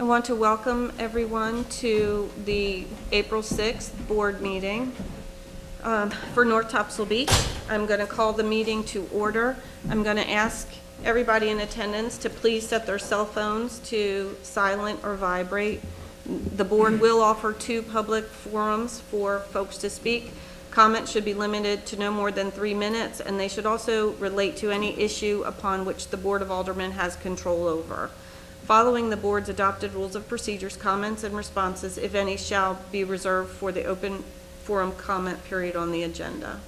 I want to welcome everyone to the April 6th board meeting for North Topsail Beach. I'm going to call the meeting to order. I'm going to ask everybody in attendance to please set their cell phones to silent or vibrate. The board will offer 2 public forums for folks to speak. Comments should be limited to no more than 3 minutes, and they should also relate to any issue upon which the Board of Aldermen has control over. Following the board's adopted rules of procedures, comments and responses, if any, shall be reserved for the open forum comment period on the agenda.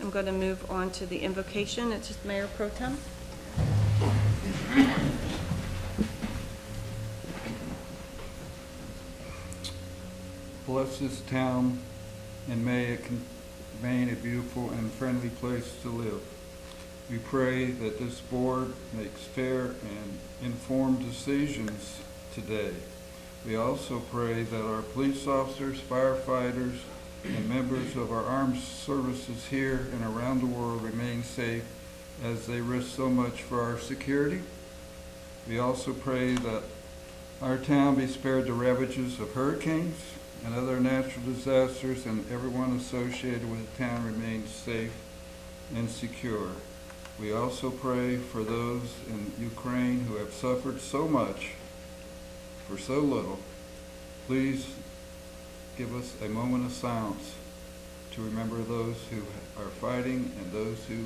I'm going to move on to the invocation. It's just Mayor Pro Tem. Bless this town, and may it remain a beautiful and friendly place to live. We pray that this board makes fair and informed decisions today. We also pray that our police officers, firefighters, and members of our armed services here and around the world remain safe as they risk so much for our security. We also pray that our town be spared the ravages of hurricanes and other natural disasters, and everyone associated with the town remains safe and secure. We also pray for those in Ukraine who have suffered so much for so little. Please give us a moment of silence to remember those who are fighting and those who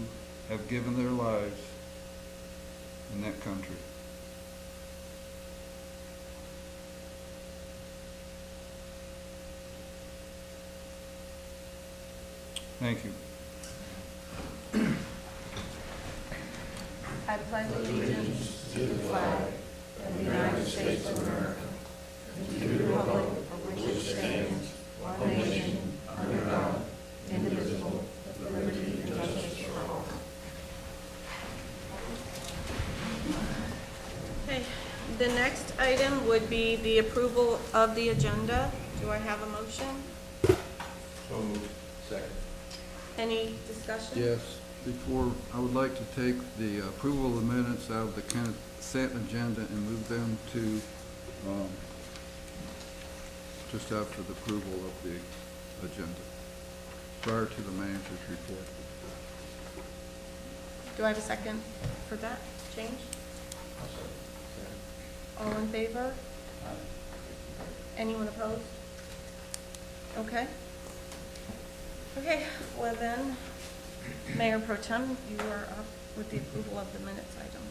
have given their lives in that country. Thank you. I pledge allegiance to the flag of the United States of America, and to the republic for which it stands, one nation, under God, indivisible, with liberty and justice for all. Okay, the next item would be the approval of the agenda. Do I have a motion? So moved. Second. Any discussion? Yes, before, I would like to take the approval of the minutes out of the consent agenda and move them to just after the approval of the agenda, prior to the manager's report. Do I have a second for that change? All in favor? Anyone opposed? Okay. Okay, well then, Mayor Pro Tem, you are up with the approval of the minutes item.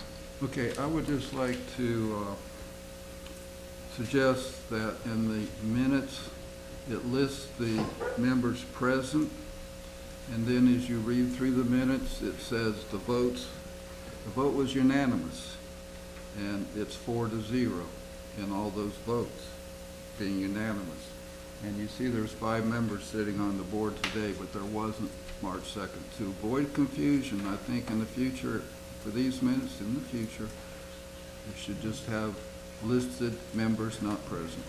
Okay, I would just like to suggest that in the minutes, it lists the members present, and then as you read through the minutes, it says the vote was unanimous, and it's 4-0 in all those votes being unanimous. And you see there's 5 members sitting on the board today, but there wasn't March 2nd. To avoid confusion, I think in the future, for these minutes in the future, we should just have listed members not present.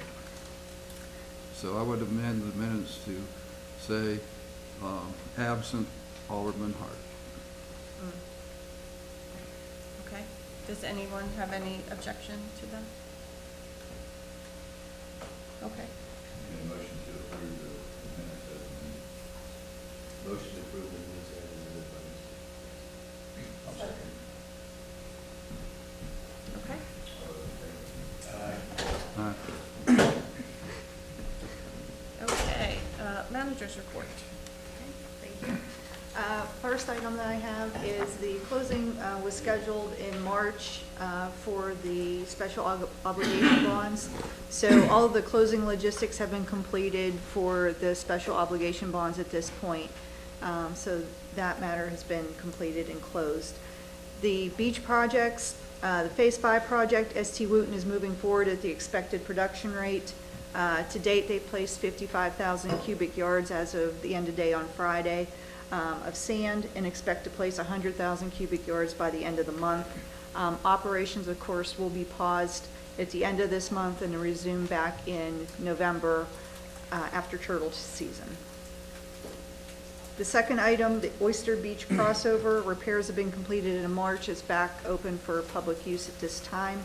So I would amend the minutes to say absent Alderman Hart. Okay, does anyone have any objection to them? Okay. A motion to approve the minutes as amended. Motion to approve the minutes as amended by Mr. I'll second. Okay. Aye. Okay, manager's report. Thank you. First item that I have is the closing was scheduled in March for the special obligation bonds. So all of the closing logistics have been completed for the special obligation bonds at this point. So that matter has been completed and closed. The beach projects, the Phase 5 project, ST Wooten is moving forward at the expected production rate. To date, they've placed 55,000 cubic yards as of the end of day on Friday of sand, and expect to place 100,000 cubic yards by the end of the month. Operations, of course, will be paused at the end of this month and resume back in November after turtle season. The second item, the Oyster Beach crossover, repairs have been completed in March. It's back open for public use at this time.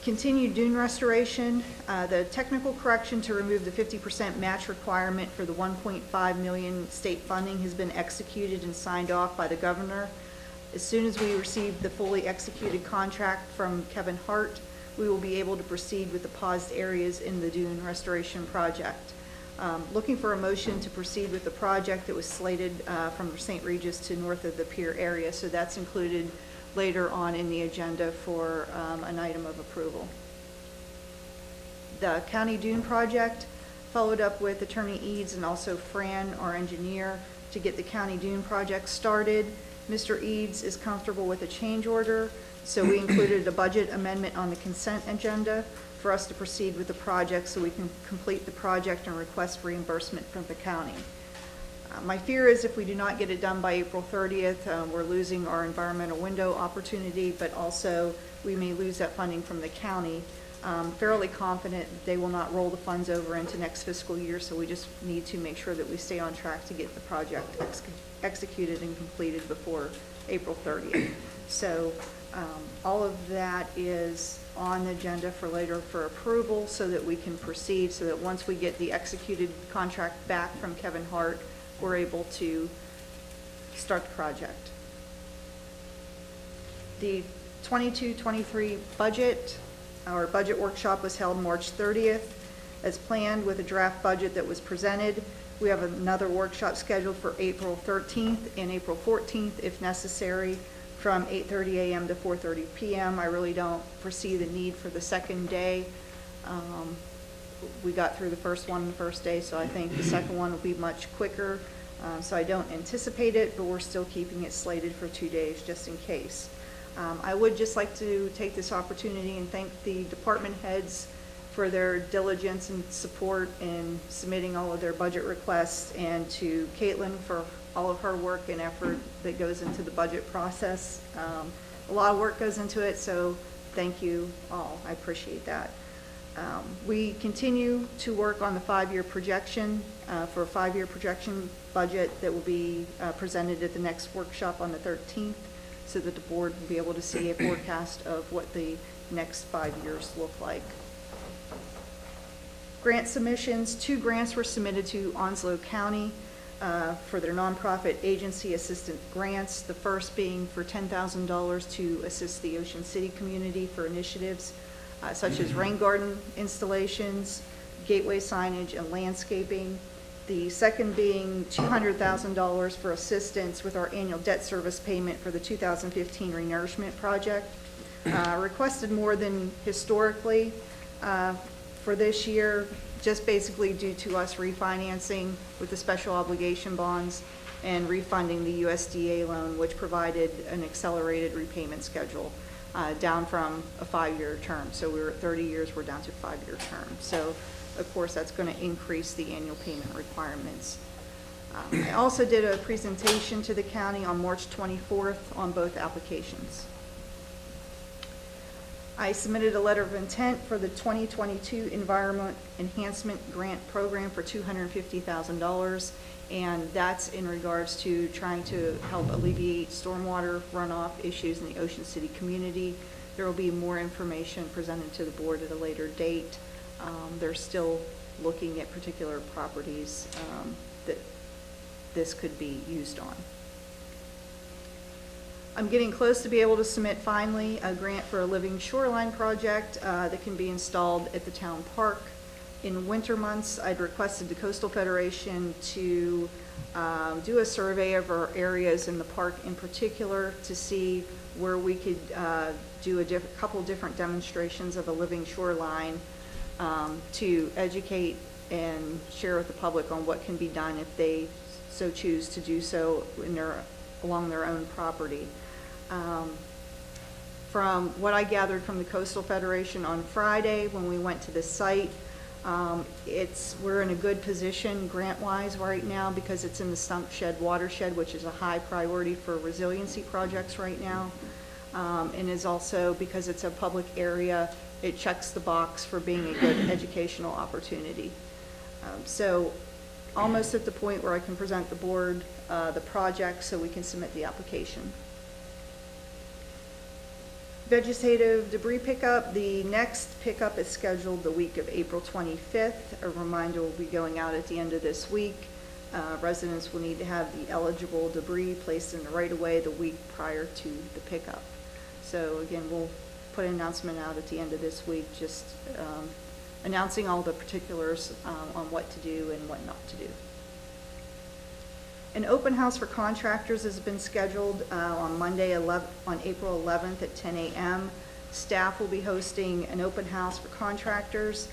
Continued dune restoration, the technical correction to remove the 50% match requirement for the 1.5 million state funding has been executed and signed off by the governor. As soon as we receive the fully executed contract from Kevin Hart, we will be able to proceed with the paused areas in the dune restoration project. Looking for a motion to proceed with the project that was slated from St. Regis to north of the pier area, so that's included later on in the agenda for an item of approval. The County Dune Project followed up with Attorney Eads and also Fran, our engineer, to get the County Dune Project started. Mr. Eads is comfortable with a change order, so we included a budget amendment on the consent agenda for us to proceed with the project so we can complete the project and request reimbursement from the county. My fear is if we do not get it done by April 30th, we're losing our environmental window opportunity, but also we may lose that funding from the county. Fairly confident they will not roll the funds over into next fiscal year, so we just need to make sure that we stay on track to get the project executed and completed before April 30th. So all of that is on the agenda for later for approval so that we can proceed, so that once we get the executed contract back from Kevin Hart, we're able to start the project. The 22-23 budget, our budget workshop was held March 30th as planned with a draft budget that was presented. We have another workshop scheduled for April 13th and April 14th if necessary from 8:30 a.m. to 4:30 p.m. I really don't foresee the need for the second day. We got through the first one the first day, so I think the second one will be much quicker. So I don't anticipate it, but we're still keeping it slated for 2 days just in case. I would just like to take this opportunity and thank the department heads for their diligence and support in submitting all of their budget requests, and to Caitlin for all of her work and effort that goes into the budget process. A lot of work goes into it, so thank you all. I appreciate that. We continue to work on the 5-year projection for a 5-year projection budget that will be presented at the next workshop on the 13th, so that the board will be able to see a forecast of what the next 5 years look like. Grant submissions, 2 grants were submitted to Onslow County for their nonprofit agency assistant grants. The first being for $10,000 to assist the Ocean City community for initiatives such as rain garden installations, gateway signage, and landscaping. The second being $200,000 for assistance with our annual debt service payment for the 2015 renourishment project. Requested more than historically for this year, just basically due to us refinancing with the special obligation bonds and refunding the USDA loan, which provided an accelerated repayment schedule down from a 5-year term. So we were at 30 years, we're down to a 5-year term. So of course that's going to increase the annual payment requirements. I also did a presentation to the county on March 24th on both applications. I submitted a letter of intent for the 2022 Environment Enhancement Grant Program for $250,000, and that's in regards to trying to help alleviate stormwater runoff issues in the Ocean City community. There will be more information presented to the board at a later date. They're still looking at particular properties that this could be used on. I'm getting close to be able to submit finally a grant for a living shoreline project that can be installed at the town park. In winter months, I'd requested the Coastal Federation to do a survey of our areas in the park in particular to see where we could do a couple different demonstrations of a living shoreline to educate and share with the public on what can be done if they so choose to do so along their own property. From what I gathered from the Coastal Federation on Friday when we went to the site, we're in a good position grant-wise right now because it's in the Stump Shed watershed, which is a high priority for resiliency projects right now, and is also, because it's a public area, it checks the box for being a good educational opportunity. So almost at the point where I can present the board the project so we can submit the application. Vegetative debris pickup, the next pickup is scheduled the week of April 25th. A reminder will be going out at the end of this week. Residents will need to have the eligible debris placed in the right-of-way the week prior to the pickup. So again, we'll put an announcement out at the end of this week, just announcing all the particulars on what to do and what not to do. An open house for contractors has been scheduled on April 11th at 10 a.m. Staff will be hosting an open house for contractors.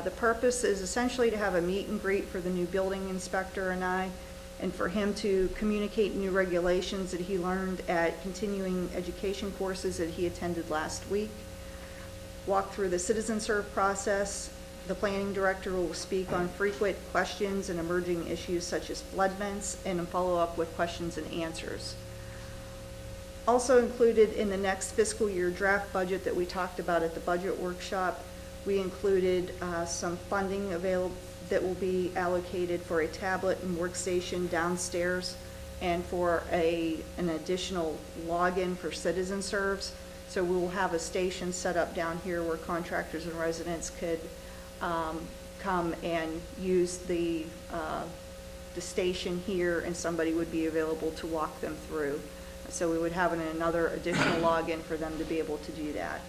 The purpose is essentially to have a meet and greet for the new building inspector and for him to communicate new regulations that he learned at continuing education courses that he attended last week. Walk through the citizen serve process. The planning director will speak on frequent questions and emerging issues such as flood vents and follow up with questions and answers. Also included in the next fiscal year draft budget that we talked about at the budget workshop, we included some funding available that will be allocated for a tablet and workstation downstairs and for an additional login for citizen serves. So we will have a station set up down here where contractors and residents could come and use the station here, and somebody would be available to walk them through. So we would have another additional login for them to be able to do that.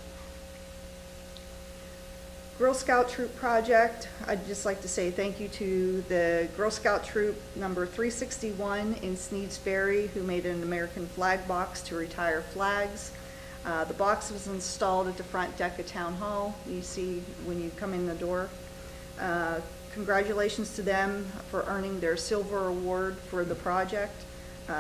Girl Scout Troop project, I'd just like to say thank you to the Girl Scout Troop number 361 in Sneeds Ferry, who made an American flag box to retire flags. The box was installed at the front deck of Town Hall. You see when you come in the door. Congratulations to them for earning their silver award for the project.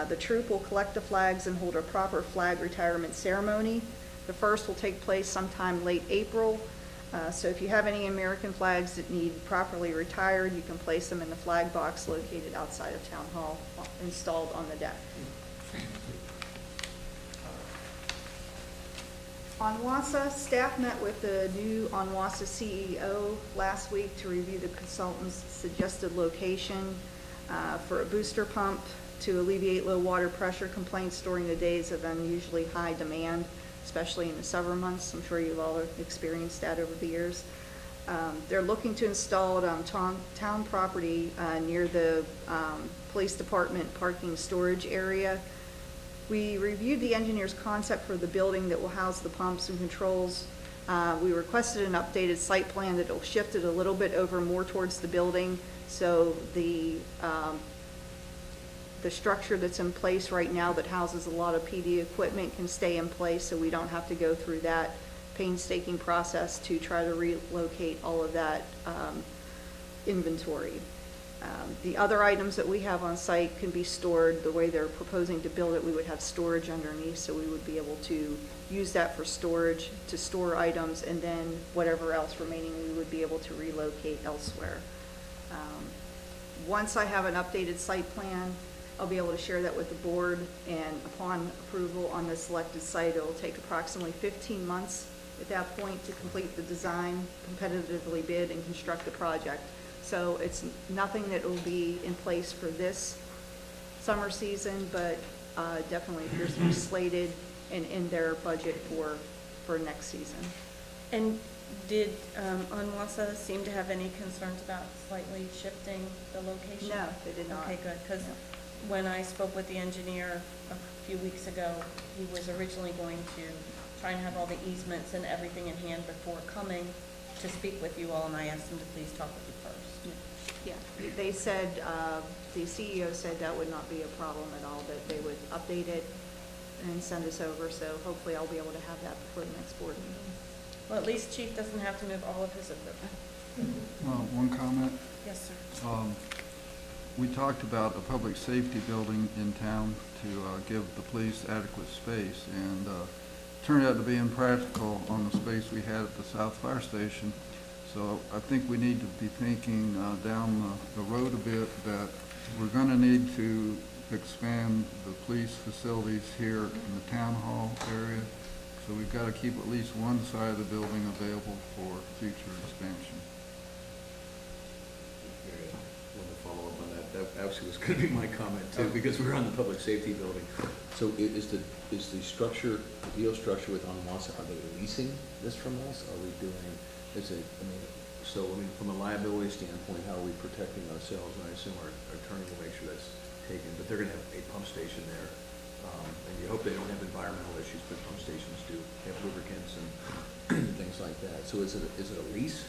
The troop will collect the flags and hold a proper flag retirement ceremony. The first will take place sometime late April. So if you have any American flags that need properly retired, you can place them in the flag box located outside of Town Hall, installed on the deck. Onwassa, staff met with the new Onwassa CEO last week to review the consultant's suggested location for a booster pump to alleviate low water pressure complaints during the days of unusually high demand, especially in the summer months. I'm sure you've all experienced that over the years. They're looking to install it on town property near the police department parking storage area. We reviewed the engineer's concept for the building that will house the pumps and controls. We requested an updated site plan that will shift it a little bit over more towards the building, so the structure that's in place right now that houses a lot of PD equipment can stay in place, so we don't have to go through that painstaking process to try to relocate all of that inventory. The other items that we have on site can be stored. The way they're proposing to build it, we would have storage underneath, so we would be able to use that for storage, to store items, and then whatever else remaining we would be able to relocate elsewhere. Once I have an updated site plan, I'll be able to share that with the board, and upon approval on the selected site, it will take approximately 15 months at that point to complete the design, competitively bid, and construct the project. So it's nothing that will be in place for this summer season, but definitely appears to be slated and in their budget for next season. And did Onwassa seem to have any concerns about slightly shifting the location? No, they did not. Okay, good, because when I spoke with the engineer a few weeks ago, he was originally going to try and have all the easements and everything in hand before coming to speak with you all, and I asked him to please talk with you first. Yeah, they said, the CEO said that would not be a problem at all, that they would update it and send us over, so hopefully I'll be able to have that before the next board meeting. Well, at least Chief doesn't have to move all of his equipment. One comment. Yes, sir. We talked about a public safety building in town to give the police adequate space, and turned out to be impractical on the space we had at the South Fire Station. So I think we need to be thinking down the road a bit that we're going to need to expand the police facilities here in the town hall area. So we've got to keep at least one side of the building available for future expansion. I want to follow up on that. actually was gonna be my comment too, because we're on the public safety building. So is the structure, the deal structure with Onamassa, are they leasing this from us? Are we doing, from a liability standpoint, how are we protecting ourselves? And I assume our attorney will make sure that's taken, but they're gonna have a pump station there. And you hope they don't have environmental issues, but pump stations do have lubricants and things like that. So is it a lease?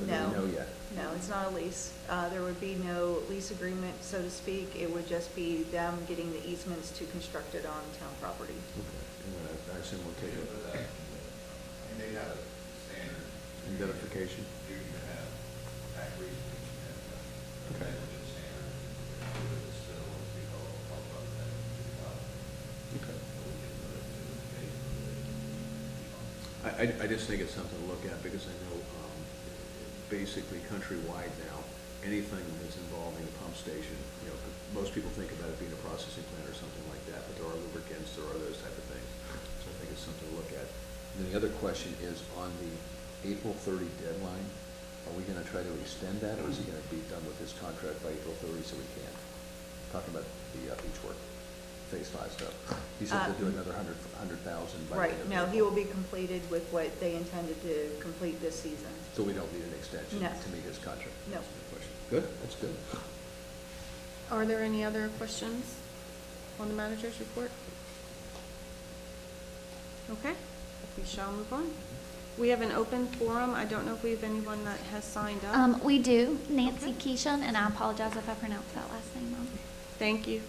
Or do we know yet? No, it's not a lease. There would be no lease agreement, so to speak. It would just be them getting the easements to construct it on town property. Okay, and then I assume we'll take it. And they have a standard. Identification. You can have tax reason and Okay. negligence standard. It's still what we call about that. Okay. So we can put it to the case. I just think it's something to look at, because I know, basically countrywide now, anything that's involving a pump station, most people think about it being a processing plant or something like that, but there are lubricants, there are those type of things. So I think it's something to look at. And then the other question is on the April 30 deadline, are we gonna try to extend that, or is he gonna be done with his contract by April 30 so we can? Talking about the beach work, phase 5 stuff. He said to do another 100,000 by the Right, end of no, April. he will be completed with what they intended to complete this season. So we don't need an extension No. to meet his contract? No. That's my question. Good, that's good. Are there any other questions on the manager's report? Okay, we shall move on. We have an open forum. I don't know if we have anyone that has signed up. We do, Nancy Okay. Keeshon, and I apologize if I pronounced that last name wrong. Thank you.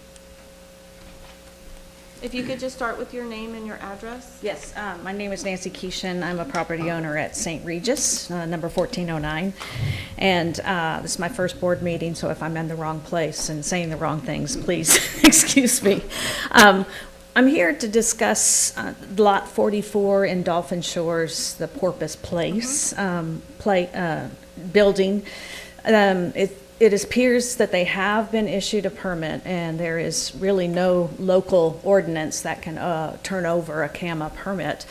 If you could just start with your name and your address. Yes, my name is Nancy Keeshan. I'm a property owner at St. Regis, number 1409. And this is my first board meeting, so if I'm in the wrong place and saying the wrong things, please excuse me. I'm here to discuss Lot 44 in Dolphin Shores, the Porpoise Place building. It appears that they have been issued a permit, and there is really no local ordinance that can turn over a CAMA permit.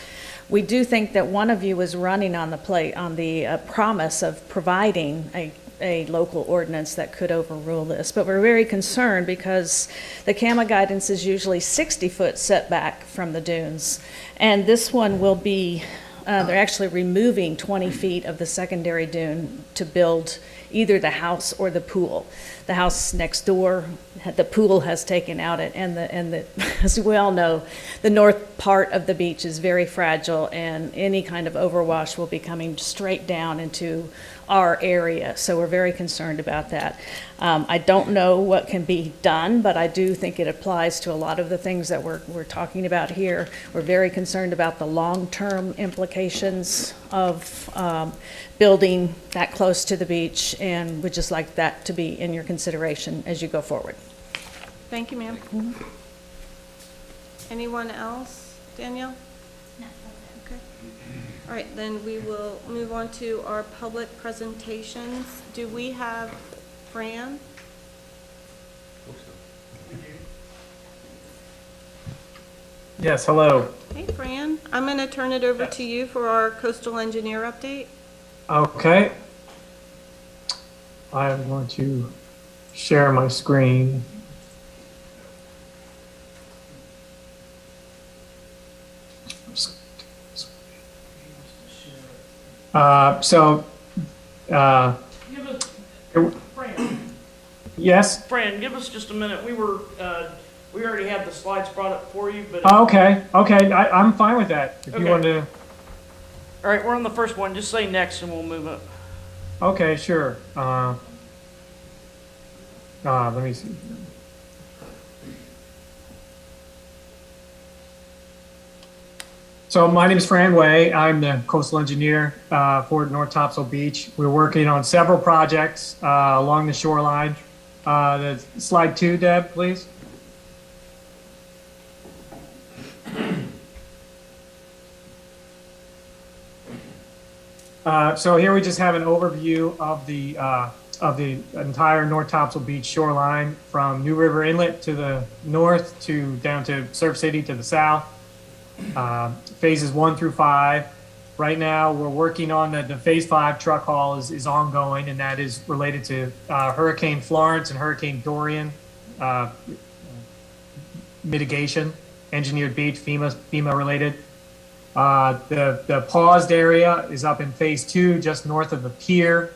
We do think that one of you is running on the promise of providing a local ordinance that could overrule this, but we're very concerned because the CAMA guidance is usually 60-foot setback from the dunes, and this one will be, they're actually removing 20 feet of the secondary dune to build either the house or the pool. The house next door, the pool has taken out it, and as we all know, the north part of the beach is very fragile, and any kind of overwash will be coming straight down into our area. So we're very concerned about that. I don't know what can be done, but I do think it applies to a lot of the things that we're talking about here. We're very concerned about the long-term implications of building that close to the beach, and would just like that to be in your consideration as you go forward. Thank you, ma'am. Anyone else? Danielle? No, Okay. All right, then we will move on to our public presentations. Do we have Fran? Yes, hello. Hey, Fran. I'm going to turn it over to you for our coastal engineer update. Okay. I'm going to share my screen. Yes? Fran, give us just a minute. We already had the slides brought up for you, but. Okay, I'm fine with that. If you Okay. want to, All right, we're on the first one. Just say next and we'll move up. okay, sure. Let me see. So my name is Fran Way. I'm the coastal engineer for North Topsail Beach. We're working on several projects along the shoreline. Slide 2, Deb, please. So here we just have an overview of the entire North Topsail Beach shoreline, from New River Inlet to the north to down to Surf City to the south. Phases 1 through 5 right now, we're working on the Phase 5 truck haul is ongoing, and that is related to Hurricane Florence and Hurricane Dorian mitigation, engineered beach, FEMA related. The paused area is up in Phase 2, just north of the pier,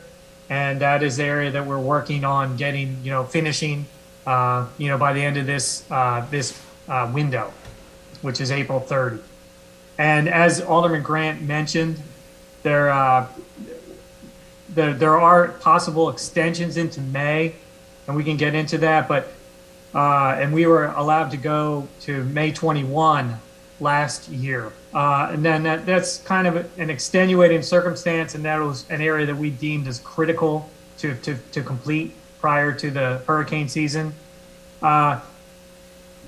and that is the area that we're working on getting, finishing, by the end of this window, which is April 30. And as Alderman Grant mentioned, there are possible extensions into May, and we can get into that, but and we were allowed to go to May 21 last year. And then that's kind of an extenuating circumstance, and that was an area that we deemed as critical to complete prior to the hurricane season.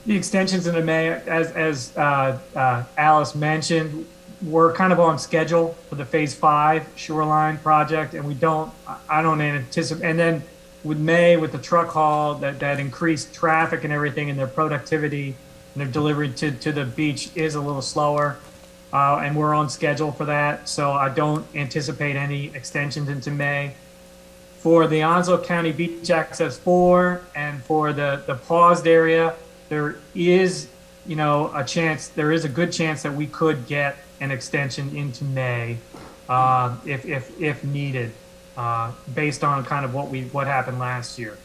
The extensions into May, as Alice mentioned, we're kind of on schedule for the Phase 5 shoreline project, and I don't anticipate, and then with May, with the truck haul, that increased traffic and everything, and their productivity and their delivery to the beach is a little slower, and we're on schedule for that, so I don't anticipate any extensions into May. For the Onslow County Beach Access 4 and for the paused area, there is, there is a good chance that we could get an extension into May, if needed, based on kind of what happened last year.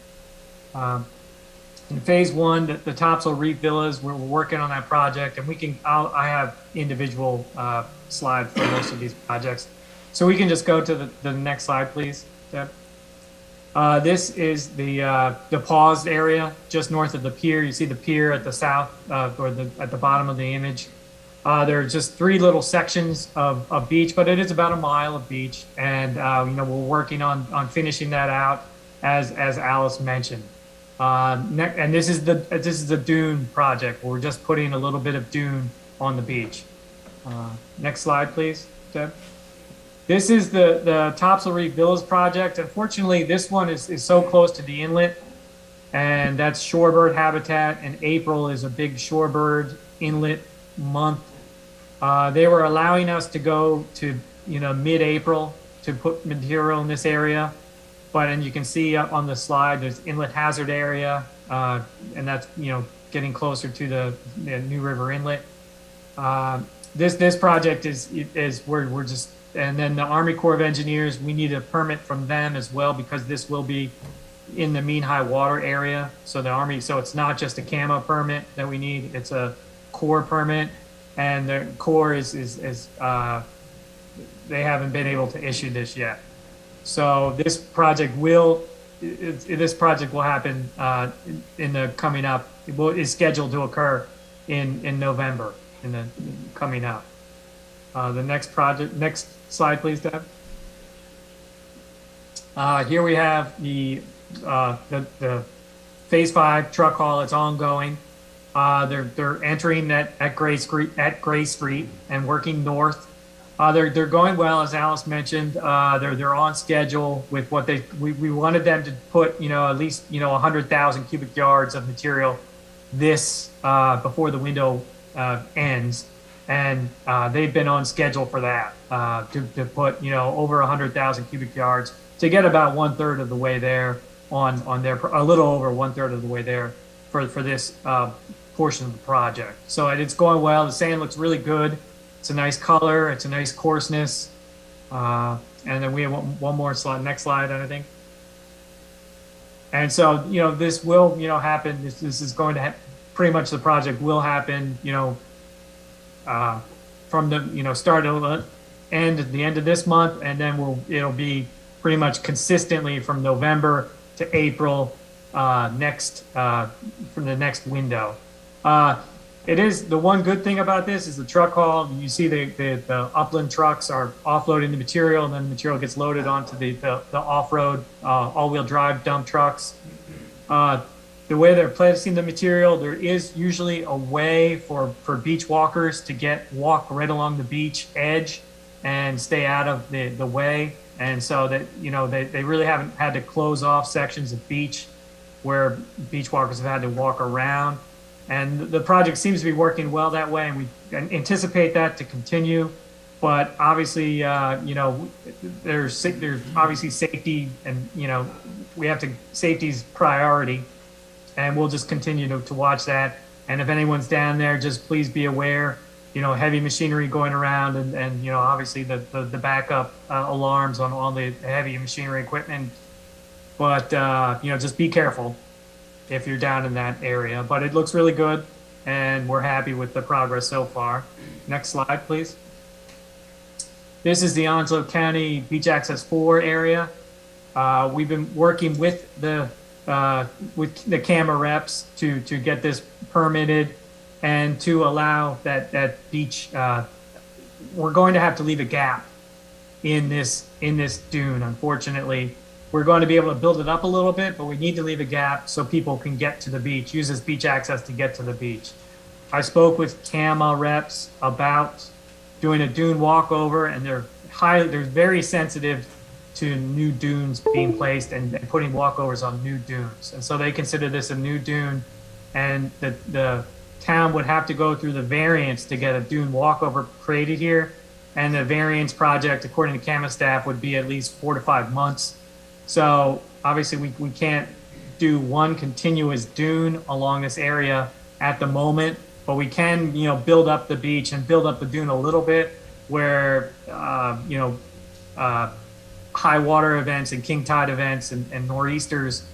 In Phase 1, the Topsail Reef Villas, we're working on that project, and I have individual slides for most of these projects. So we can just go to the next slide, please, Deb. This is the paused area just north of the pier. You see the pier at the south, or at the bottom of the image. There are just 3 little sections of beach, but it is about a mile of beach, and we're working on finishing that out, as Alice mentioned. And this is the dune project. We're just putting a little bit of dune on the beach. Next slide, please, Deb. This is the Topsail Reef Villas project. Unfortunately, this one is so close to the inlet, and that's shorebird habitat, and April is a big shorebird inlet month. They were allowing us to go to, mid-April to put material in this area, and you can see up on the slide, there's inlet hazard area, and that's, getting closer to the New River Inlet. This project is we're just, and then the Army Corps of Engineers, we need a permit from them as well, because this will be in the mean high water area. So it's not just a CAMA permit that we need, it's a Corps permit, and the Corps is they haven't been able to issue this yet. So this project will happen in the coming up. Is scheduled to occur in November, coming up. The next slide, please, Deb. Here we have the Phase 5 truck haul. It's ongoing. They're entering at Gray Street and working north. They're going well, as Alice mentioned. They're on schedule with what we wanted them to put, at least 100,000 cubic yards of material before the window ends. And they've been on schedule for that, to put, over 100,000 cubic yards, to get about 1/3 of the way there on their, a little over 1/3 of the way there for this portion of the project. So it's going well. The sand looks really good. It's a nice color. It's a nice coarseness. And then we have one more slide, next slide, I think. And so, this will, happen. This is going to pretty much the project will happen, from the, start to end at the end of this month, and then it'll be pretty much consistently from November to April, from the next window. It is, the one good thing about this is the truck haul. You see the upland trucks are offloading the material, and then the material gets loaded onto the off-road, all-wheel drive dump trucks. The way they're placing the material, there is usually a way for beach walkers to walk right along the beach edge and stay out of the way. And so that, they really haven't had to close off sections of beach where beach walkers have had to walk around. And the project seems to be working well that way, and we anticipate that to continue. but obviously, there's obviously safety, and safety's priority, and we'll just continue to watch that. And if anyone's down there, just please be aware, heavy machinery going around, and obviously the backup alarms on all the heavy machinery equipment. But just be careful if you're down in that area. But it looks really good, and we're happy with the progress so far. Next slide, please. This is the Onslow County Beach Access 4 area. We've been working with the CAMA reps to get this permitted and to allow that beach. We're going to have to leave a gap in this dune. Unfortunately, we're going to be able to build it up a little bit, but we need to leave a gap so people can get to the beach, use this beach access to get to the beach. I spoke with CAMA reps about doing a dune walkover, and they're very sensitive to new dunes being placed and putting walkovers on new dunes. And so they consider this a new dune, and the town would have to go through the variance to get a dune walkover created here. And the variance project, according to CAMA staff, would be at least 4 to 5 months. So obviously we can't do one continuous dune along this area at the moment, but we can, build up the beach and build up the dune a little bit where, high water events and king tide events and nor'easters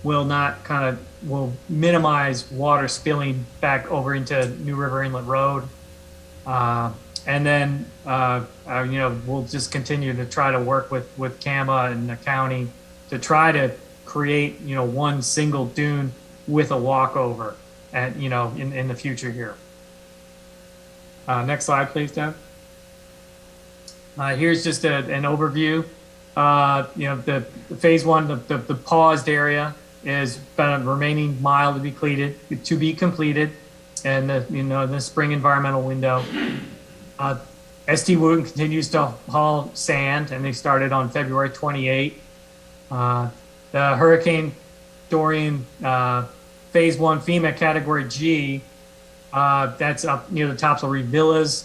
will minimize water spilling back over into New River Inlet Road. And then, we'll just continue to try to work with CAMA and the county to try to create, one single dune with a walkover in the future here. Next slide, please, Deb. Here's just an overview. The phase one, the paused area is a remaining mile to be completed, and the spring environmental window. ST Wood continues to haul sand, and they started on February 28. The Hurricane Dorian phase one FEMA category G, that's up near the Topsail Reef Villas.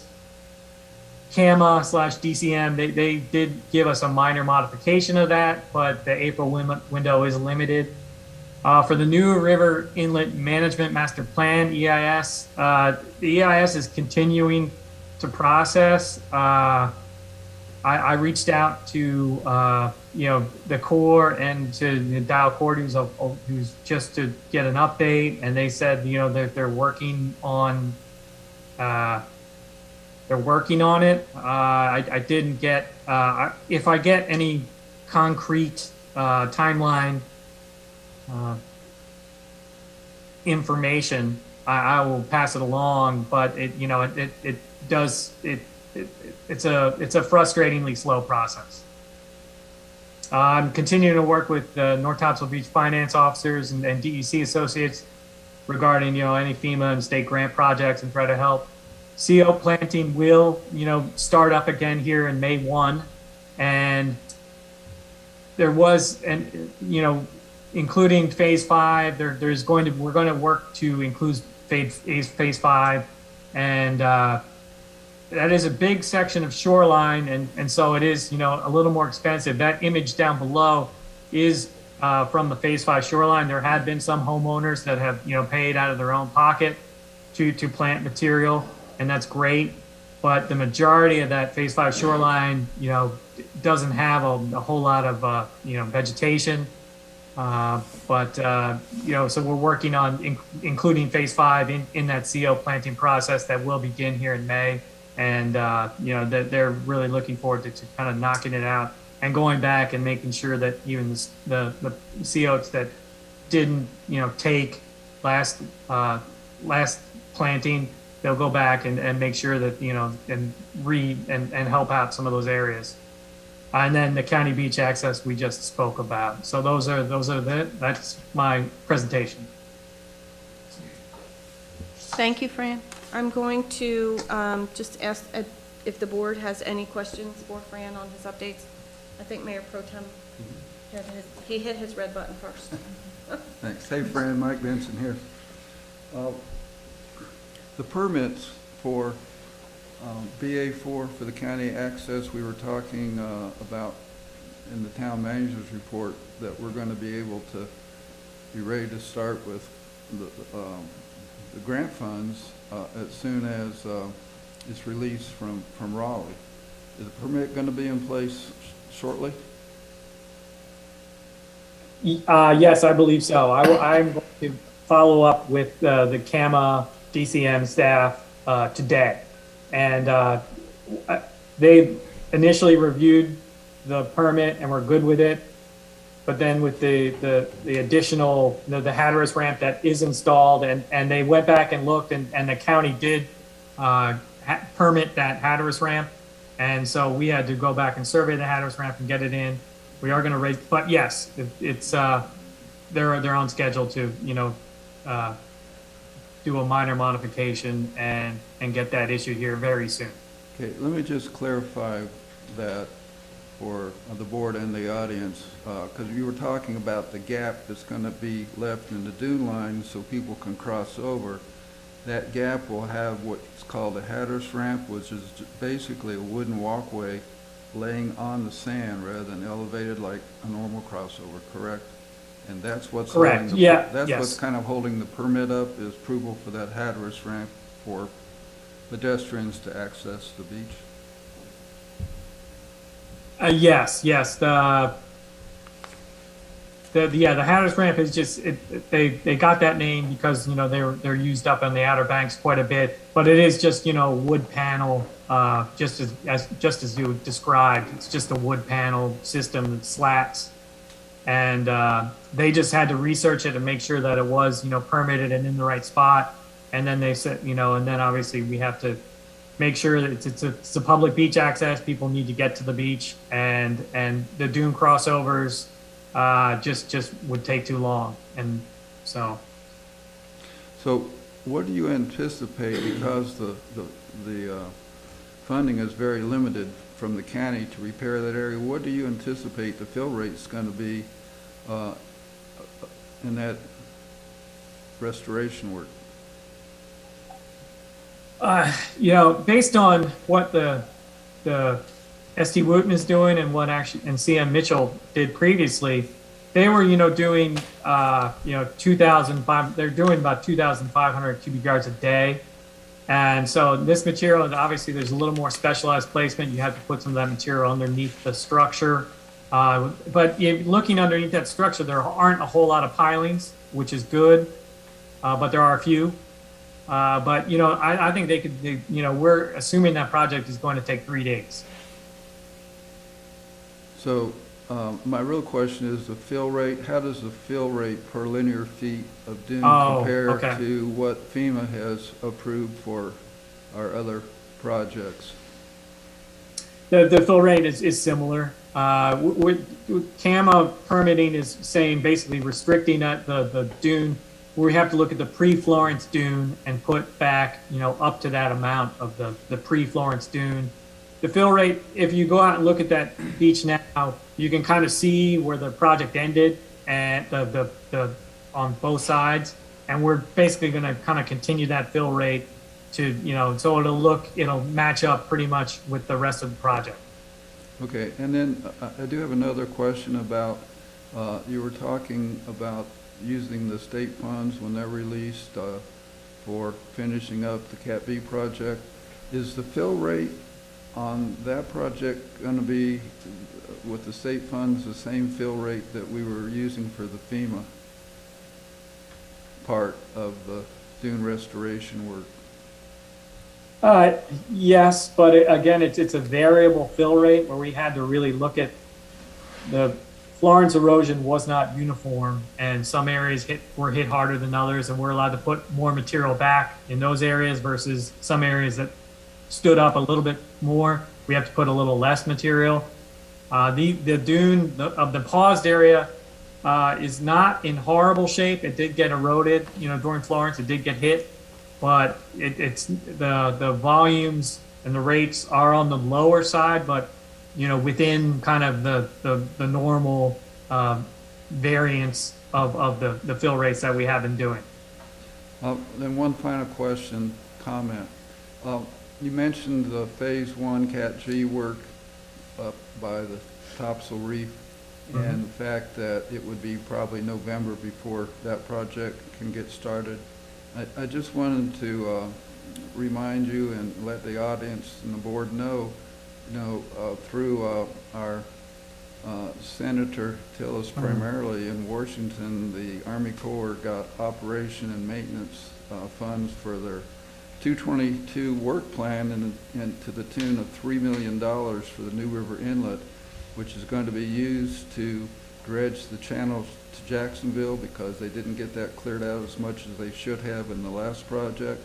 CAMA/DCM, they did give us a minor modification of that, but the April window is limited. For the New River Inlet Management Master Plan, EIS, the EIS is continuing to process. I reached out to the Corps and to Dow Court, who's just to get an update, and they said they're working on it. I didn't get if I get any concrete timeline information, I will pass it along. But it's a frustratingly slow process. I'm continuing to work with North Topsail Beach finance officers and DEC associates regarding any FEMA and state grant projects and try to help. CO planting will start up again here in May 1, and there was including phase 5. We're going to work to include phase 5, and that is a big section of shoreline, and so it is a little more expensive. That image down below is from the phase 5 shoreline. There have been some homeowners that have paid out of their own pocket to plant material, and that's great. But the majority of that phase 5 shoreline doesn't have a whole lot of vegetation. So we're working on including phase 5 in that CO planting process that will begin here in May. And that they're really looking forward to kind of knocking it out and going back and making sure that even the COs that didn't take last planting, they'll go back and make sure that and help out some of those areas. And then the county beach access we just spoke about. So that's my presentation. Thank you, Fran. I'm going to just ask if the board has any questions for Fran on his updates. I think Mayor Pro Tem he hit his red button first. Thanks. Hey, Fran, Mike Benson here. The permits for BA4 for the county access, we were talking about in the town manager's report that we're going to be able to be ready to start with the grant funds as soon as it's released from Raleigh. Is the permit going to be in place shortly? Yes, I believe so. I'm going to follow up with the CAMA DCM staff today. And they initially reviewed the permit and were good with it. But then with the additional, the Hatteras ramp that is installed, and they went back and looked, and the county did permit that Hatteras ramp. And so we had to go back and survey the Hatteras ramp and get it in. We are going to raise, but yes, it's they're on schedule to do a minor modification and get that issued here very soon. Okay, let me just clarify that for the board and the audience, because you were talking about the gap that's going to be left in the dune line so people can cross over. That gap will have what's called a Hatteras ramp, which is basically a wooden walkway laying on the sand rather than elevated like a normal crossover, correct? And that's what's correct. Holding that's yes. what's kind of holding the permit up, is approval for that Hatteras ramp for pedestrians to access the beach. Yes. The Hatteras ramp is just they got that name because they're used up on the Outer Banks quite a bit, but it is just wood panel, just as you described. It's just a wood panel system that slats, and they just had to research it and make sure that it was permitted and in the right spot. And then they said and then obviously we have to make sure that it's a public beach access. People need to get to the beach, and the dune crossovers just would take too long, and so. So what do you anticipate, because the funding is very limited from the county to repair that area, what do you anticipate the fill rate's going to be in that restoration work? Based on what the ST Wooten is doing and what actually and CM Mitchell did previously, they were doing 2,500. They're doing about 2,500 cubic yards a day, and so this material, obviously there's a little more specialized placement. You have to put some of that material underneath the structure, but looking underneath that structure, there aren't a whole lot of pilings, which is good, but there are a few. But I think they could. We're assuming that project is going to take 3 days. So my real question is the fill rate. How does the fill rate per linear feet of dune compare to what FEMA has approved for our other projects? The fill rate is similar. CAMA permitting is saying basically restricting the dune. We have to look at the pre-Florence dune and put back, up to that amount of the pre-Florence dune. The fill rate, if you go out and look at that beach now, you can kind of see where the project ended and the on both sides. And we're basically going to kind of continue that fill rate to, so it'll match up pretty much with the rest of the project. Okay, and then I do have another question about, you were talking about using the state funds when they're released for finishing up the Cat B project. Is the fill rate on that project going to be, with the state funds, the same fill rate that we were using for the FEMA part of the dune restoration work? Yes, but again, it's a variable fill rate where we had to really look at the Florence erosion was not uniform, and some areas were hit harder than others, and we're allowed to put more material back in those areas versus some areas that stood up a little bit more. We have to put a little less material. The dune of the paused area is not in horrible shape. It did get eroded, during Florence. It did get hit, but it's the volumes and the rates are on the lower side, but within kind of the normal variance of the fill rates that we have been doing. Then one final question, comment. You mentioned the Phase 1 Cat G work up by the Topsail Reef, and the fact that it would be probably November before that project can get started. I just wanted to remind you and let the audience and the board know, through our Senator Tillis primarily in Washington, the Army Corps got operation and maintenance funds for their 222 work plan and to the tune of $3 million for the New River Inlet, which is going to be used to dredge the channels to Jacksonville because they didn't get that cleared out as much as they should have in the last project.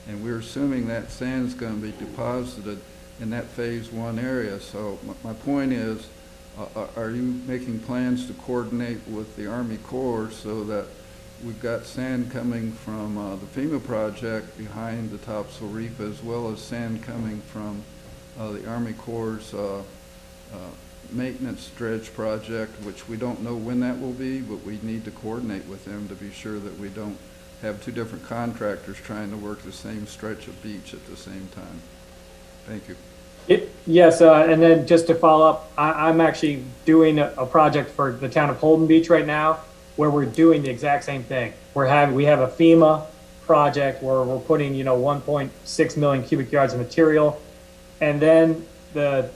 And we're assuming that sand is going to be deposited in that Phase 1 area. So my point is, are you making plans to coordinate with the Army Corps so that we've got sand coming from the FEMA project behind the Topsail Reef, as well as sand coming from the Army Corps' maintenance dredge project, which we don't know when that will be, but we need to coordinate with them to be sure that we don't have two different contractors trying to work the same stretch of beach at the same time. Thank you. Yes, and then just to follow up, I'm actually doing a project for the town of Holden Beach right now, where we're doing the exact same thing. We have a FEMA project where we're putting 1.6 million cubic yards of material, and then the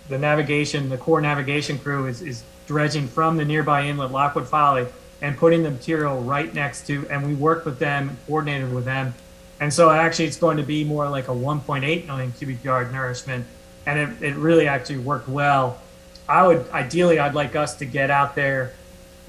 navigation, the Corps navigation crew is dredging from the nearby inlet, Lockwood Folly, and putting the material right next to, and we worked with them, coordinated with them. And so actually it's going to be more like a 1.8 million cubic yard nourishment. And it really actually worked well. I'd like us to get out there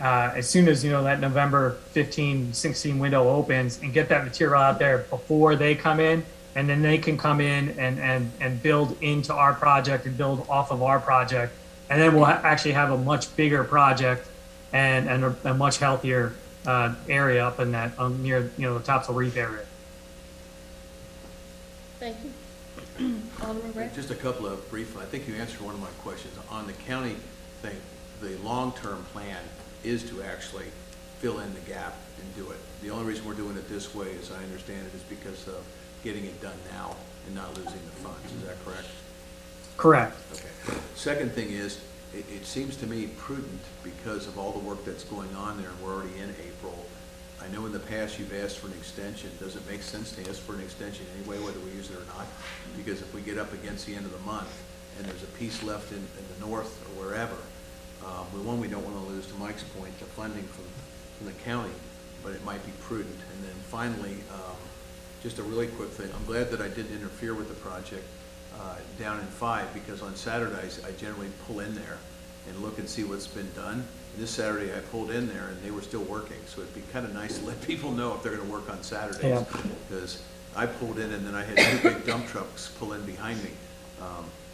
as soon as, that November 15, 16 window opens and get that material out there before they come in. And then they can come in and build into our project and build off of our project. And then we'll actually have a much bigger project and a much healthier area up in that near, the Topsail Reef area. Thank you. Alderman Gray? Just a couple of brief, I think you answered one of my questions. On the county thing, the long-term plan is to actually fill in the gap and do it. The only reason we're doing it this way, as I understand it, is because of getting it done now and not losing the funds. Is that correct? Correct. Okay. Second thing is, it seems to me prudent because of all the work that's going on there, and we're already in April. I know in the past you've asked for an extension. Does it make sense to ask for an extension anyway, whether we use it or not? Because if we get up against the end of the month and there's a piece left in the north or wherever, we don't want to lose, to Mike's point, the funding from the county, but it might be prudent. And then finally, just a really quick thing. I'm glad that I didn't interfere with the project down in 5, because on Saturdays I generally pull in there and look and see what's been done. This Saturday I pulled in there and they were still working, so it'd be kind of nice to let people know if they're going to work on Saturdays. Because I pulled in and then I had 2 big dump trucks pull in behind me.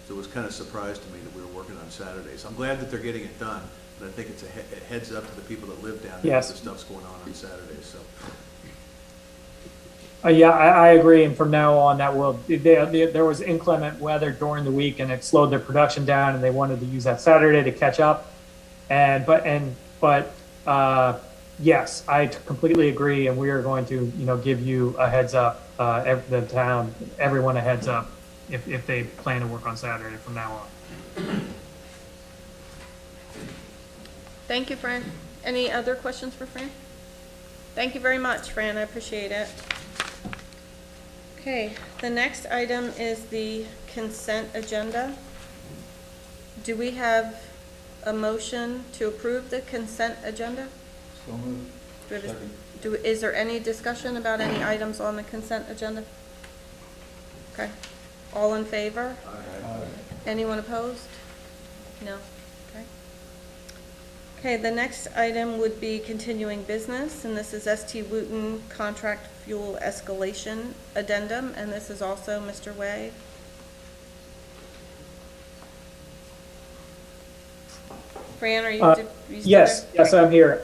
So it was kind of a surprise to me that we were working on Saturdays. I'm glad that they're getting it done, but I think it's a heads up to the people that live down there Yes. that the stuff's going on Saturdays. So. Yeah, I agree. And from now on, there was inclement weather during the week, and it slowed their production down. And they wanted to use that Saturday to catch up. But yes, I completely agree. And we are going to, give you a heads up, everyone a heads up if they plan to work on Saturday from now on. Thank you, Fran. Any other questions for Fran? Thank you very much, Fran. I appreciate it. Okay, the next item is the consent agenda. Do we have a motion to approve the consent agenda? So moved. Is there any discussion about any items on the consent agenda? Okay. All in favor? Aye. Anyone opposed? No? Okay. Okay, the next item would be continuing business, and this is ST Wooten contract fuel escalation addendum, and this is also Mr. Way. Fran, are you still Yes, there? yes, I'm here.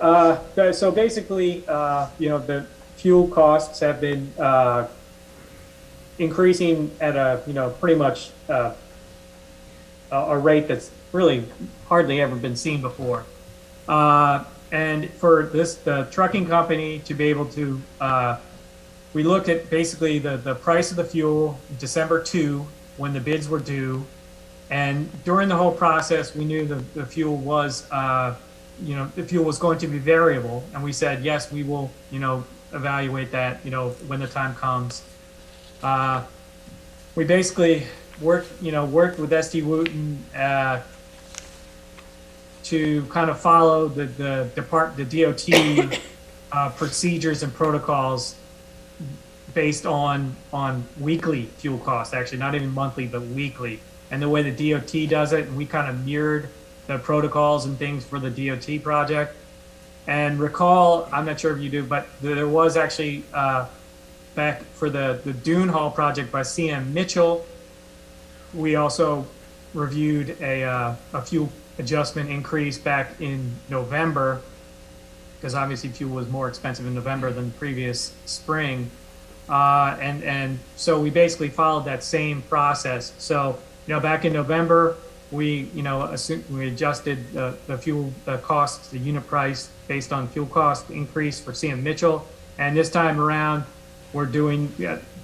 So basically, the fuel costs have been increasing at a pretty much a rate that's really hardly ever been seen before. And for the trucking company to be able to we looked at basically the price of the fuel, December 2, when the bids were due. And during the whole process, we knew the fuel was, the fuel was going to be variable. And we said, yes, we will, evaluate that, when the time comes. We basically worked with SD Wooten, to kind of follow the DOT procedures and protocols based on weekly fuel costs, actually, not even monthly, but weekly. And the way the DOT does it, and we kind of mirrored the protocols and things for the DOT project. And recall, I'm not sure if you do, but there was actually, back for the Dune Hall project by CM Mitchell, we also reviewed a fuel adjustment increase back in November, because obviously fuel was more expensive in November than the previous spring. And so we basically followed that same process. So, back in November, we adjusted the fuel, the costs, the unit price based on fuel cost increase for CM Mitchell. And this time around, we're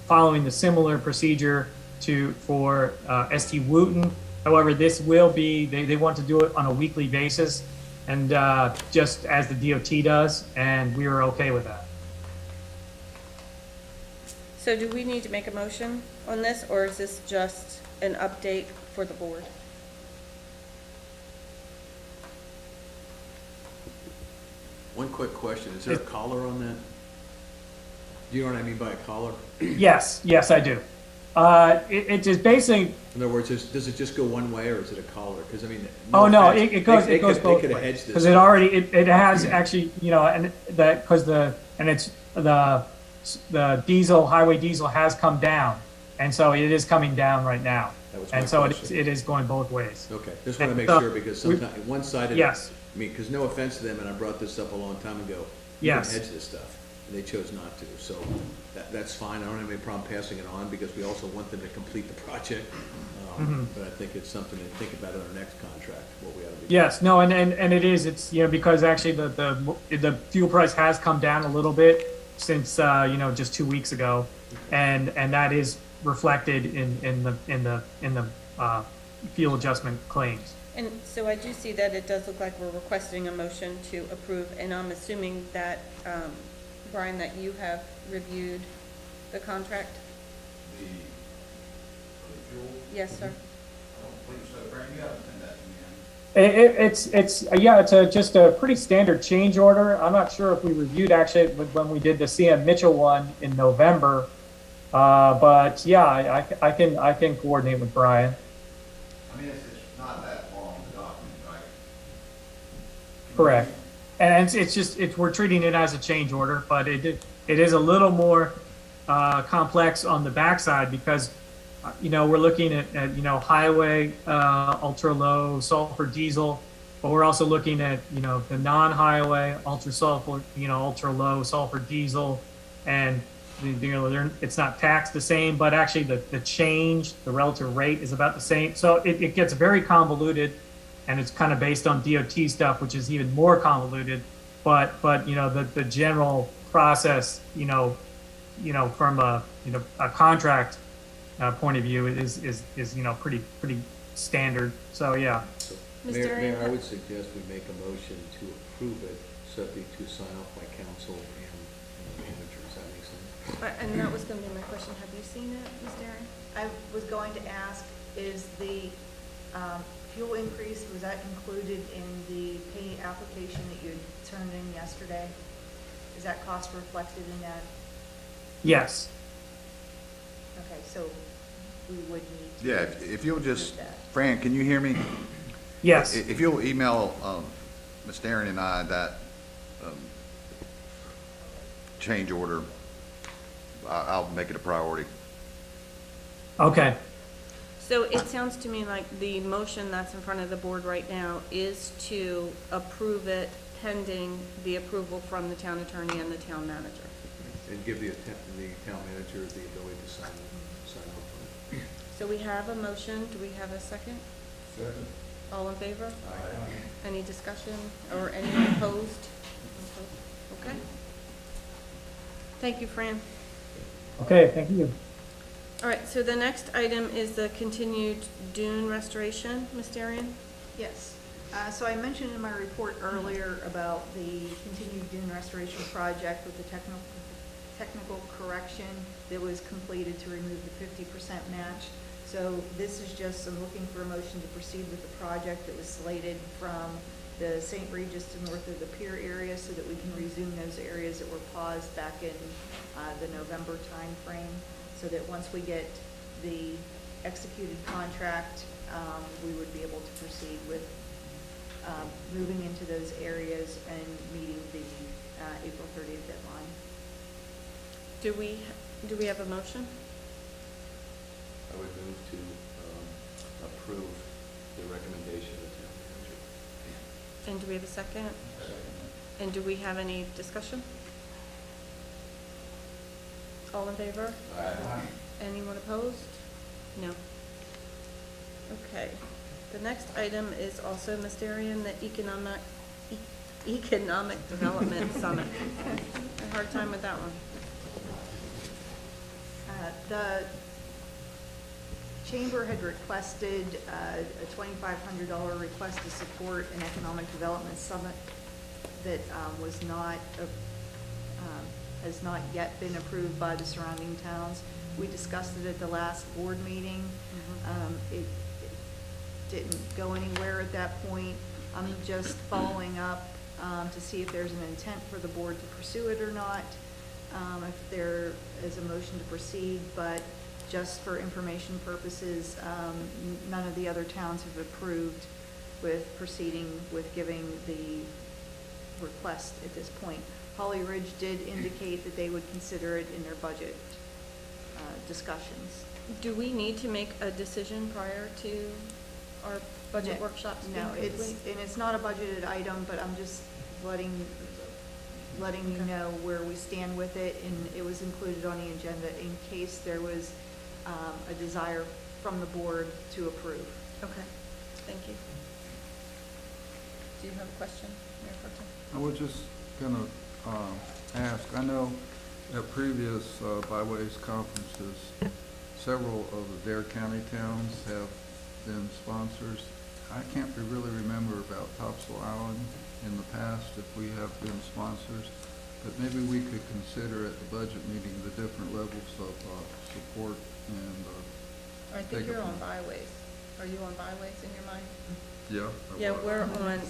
following the similar procedure for ST Wooten. However, this will be, they want to do it on a weekly basis, and just as the DOT does, and we are okay with that. So do we need to make a motion on this, or is this just an update for the board? One quick question, is there a collar on that? Do you know what I mean by a collar? Yes, I do. It is basically. In other words, does it just go one way, or is it a collar? Because I mean. Oh no, offense, it goes they both could have ways. hedged this. Because it already it has actually and that because it's the diesel, highway diesel has come down, and so it is coming down right now. That was my and so question. it is going both ways. Okay, just want to make So, sure, because sometimes one sided. Yes. I mean, because no offense to them, and I brought this up a long time ago. You Yes. can hedge this stuff, and they chose not to, so that's fine. I don't have any problem passing it on, because we also want them to complete the project. But I think it's something to think about in our next contract, what we ought to be. Yes, no, and it is, it's, because actually the fuel price has come down a little bit since, just 2 weeks ago. And that is reflected in the fuel adjustment claims. And so I do see that it does look like we're requesting a motion to approve, and I'm assuming that, Brian, that you have reviewed the contract? For the fuel? Yes, sir. I don't believe so. Brandon, you haven't sent that to me, have you? It's just a pretty standard change order. I'm not sure if we reviewed actually when we did the CM Mitchell one in November. But yeah, I can coordinate with Brian. I mean, it's not that long, the document, right? Correct. And it's just, we're treating it as a change order, but it is a little more complex on the backside, because, we're looking at highway, ultra low sulfur diesel, but we're also looking at, the non-highway, ultra sulfur, ultra low sulfur diesel. And, it's not taxed the same, but actually the change, the relative rate is about the same. So it gets very convoluted, and it's kind of based on DOT stuff, which is even more convoluted. But the general process, from a contract point of view is pretty standard. So yeah. So, Mr. Mayor, Arian? I would suggest we make a motion to approve it, subject to sign off by council and the manager. Does that make sense? And that was going to be my question. Have you seen it, Ms. Darren? I was going to ask, is the fuel increase, was that included in the pay application that you had turned in yesterday? Is that cost reflected in that? Yes. Okay, so we would need to. Yeah, if you'll just, approve that. Fran, can you hear me? Yes. If you'll email Ms. Darren and I that change order, I'll make it a priority. Okay. So it sounds to me like the motion that's in front of the board right now is to approve it pending the approval from the town attorney and the town manager. And give the town manager the ability to sign off on it. So we have a motion. Do we have a second? Second. All in favor? Aye. Any discussion or any opposed? Okay. Thank you, Fran. Okay, thank you. All right, so the next item is the continued dune restoration, Ms. Darian? Yes. So I mentioned in my report earlier about the continued dune restoration project with the technical correction that was completed to remove the 50% match. So this is just, I'm looking for a motion to proceed with the project that was slated from the St. Regis to north of the pier area so that we can resume those areas that were paused back in the November timeframe. So that once we get the executed contract, we would be able to proceed with moving into those areas and meeting the April 30th deadline. Do we have a motion? I would move to approve the recommendation of the town manager. And do we have a second? And do we have any discussion? All in favor? Aye. Anyone opposed? No. Okay. The next item is also, Ms. Darian, the Economic Development Summit. A hard time with that one. The Chamber had requested a $2,500 request to support an economic development summit that has not yet been approved by the surrounding towns. We discussed it at the last board meeting. It didn't go anywhere at that point. I'm just following up to see if there's an intent for the board to pursue it or not. If there is a motion to proceed, but just for information purposes, none of the other towns have approved with proceeding with giving the request at this point. Holly Ridge did indicate that they would consider it in their budget discussions. Do we need to make a decision prior to our budget workshops? No, it's not a budgeted item, but I'm just letting you know where we stand with it, and it was included on the agenda in case there was a desire from the board to approve. Okay, thank you. Do you have a question, Mayor Pro Tem? I was just gonna ask, I know at previous byways conferences, several of the Dare County towns have been sponsors. I can't really remember about Topsail Island in the past if we have been sponsors, but maybe we could consider at the budget meeting the different levels of support and I think take it you're on from- byways. Are you on byways in your mind? yeah. Yeah, we're on,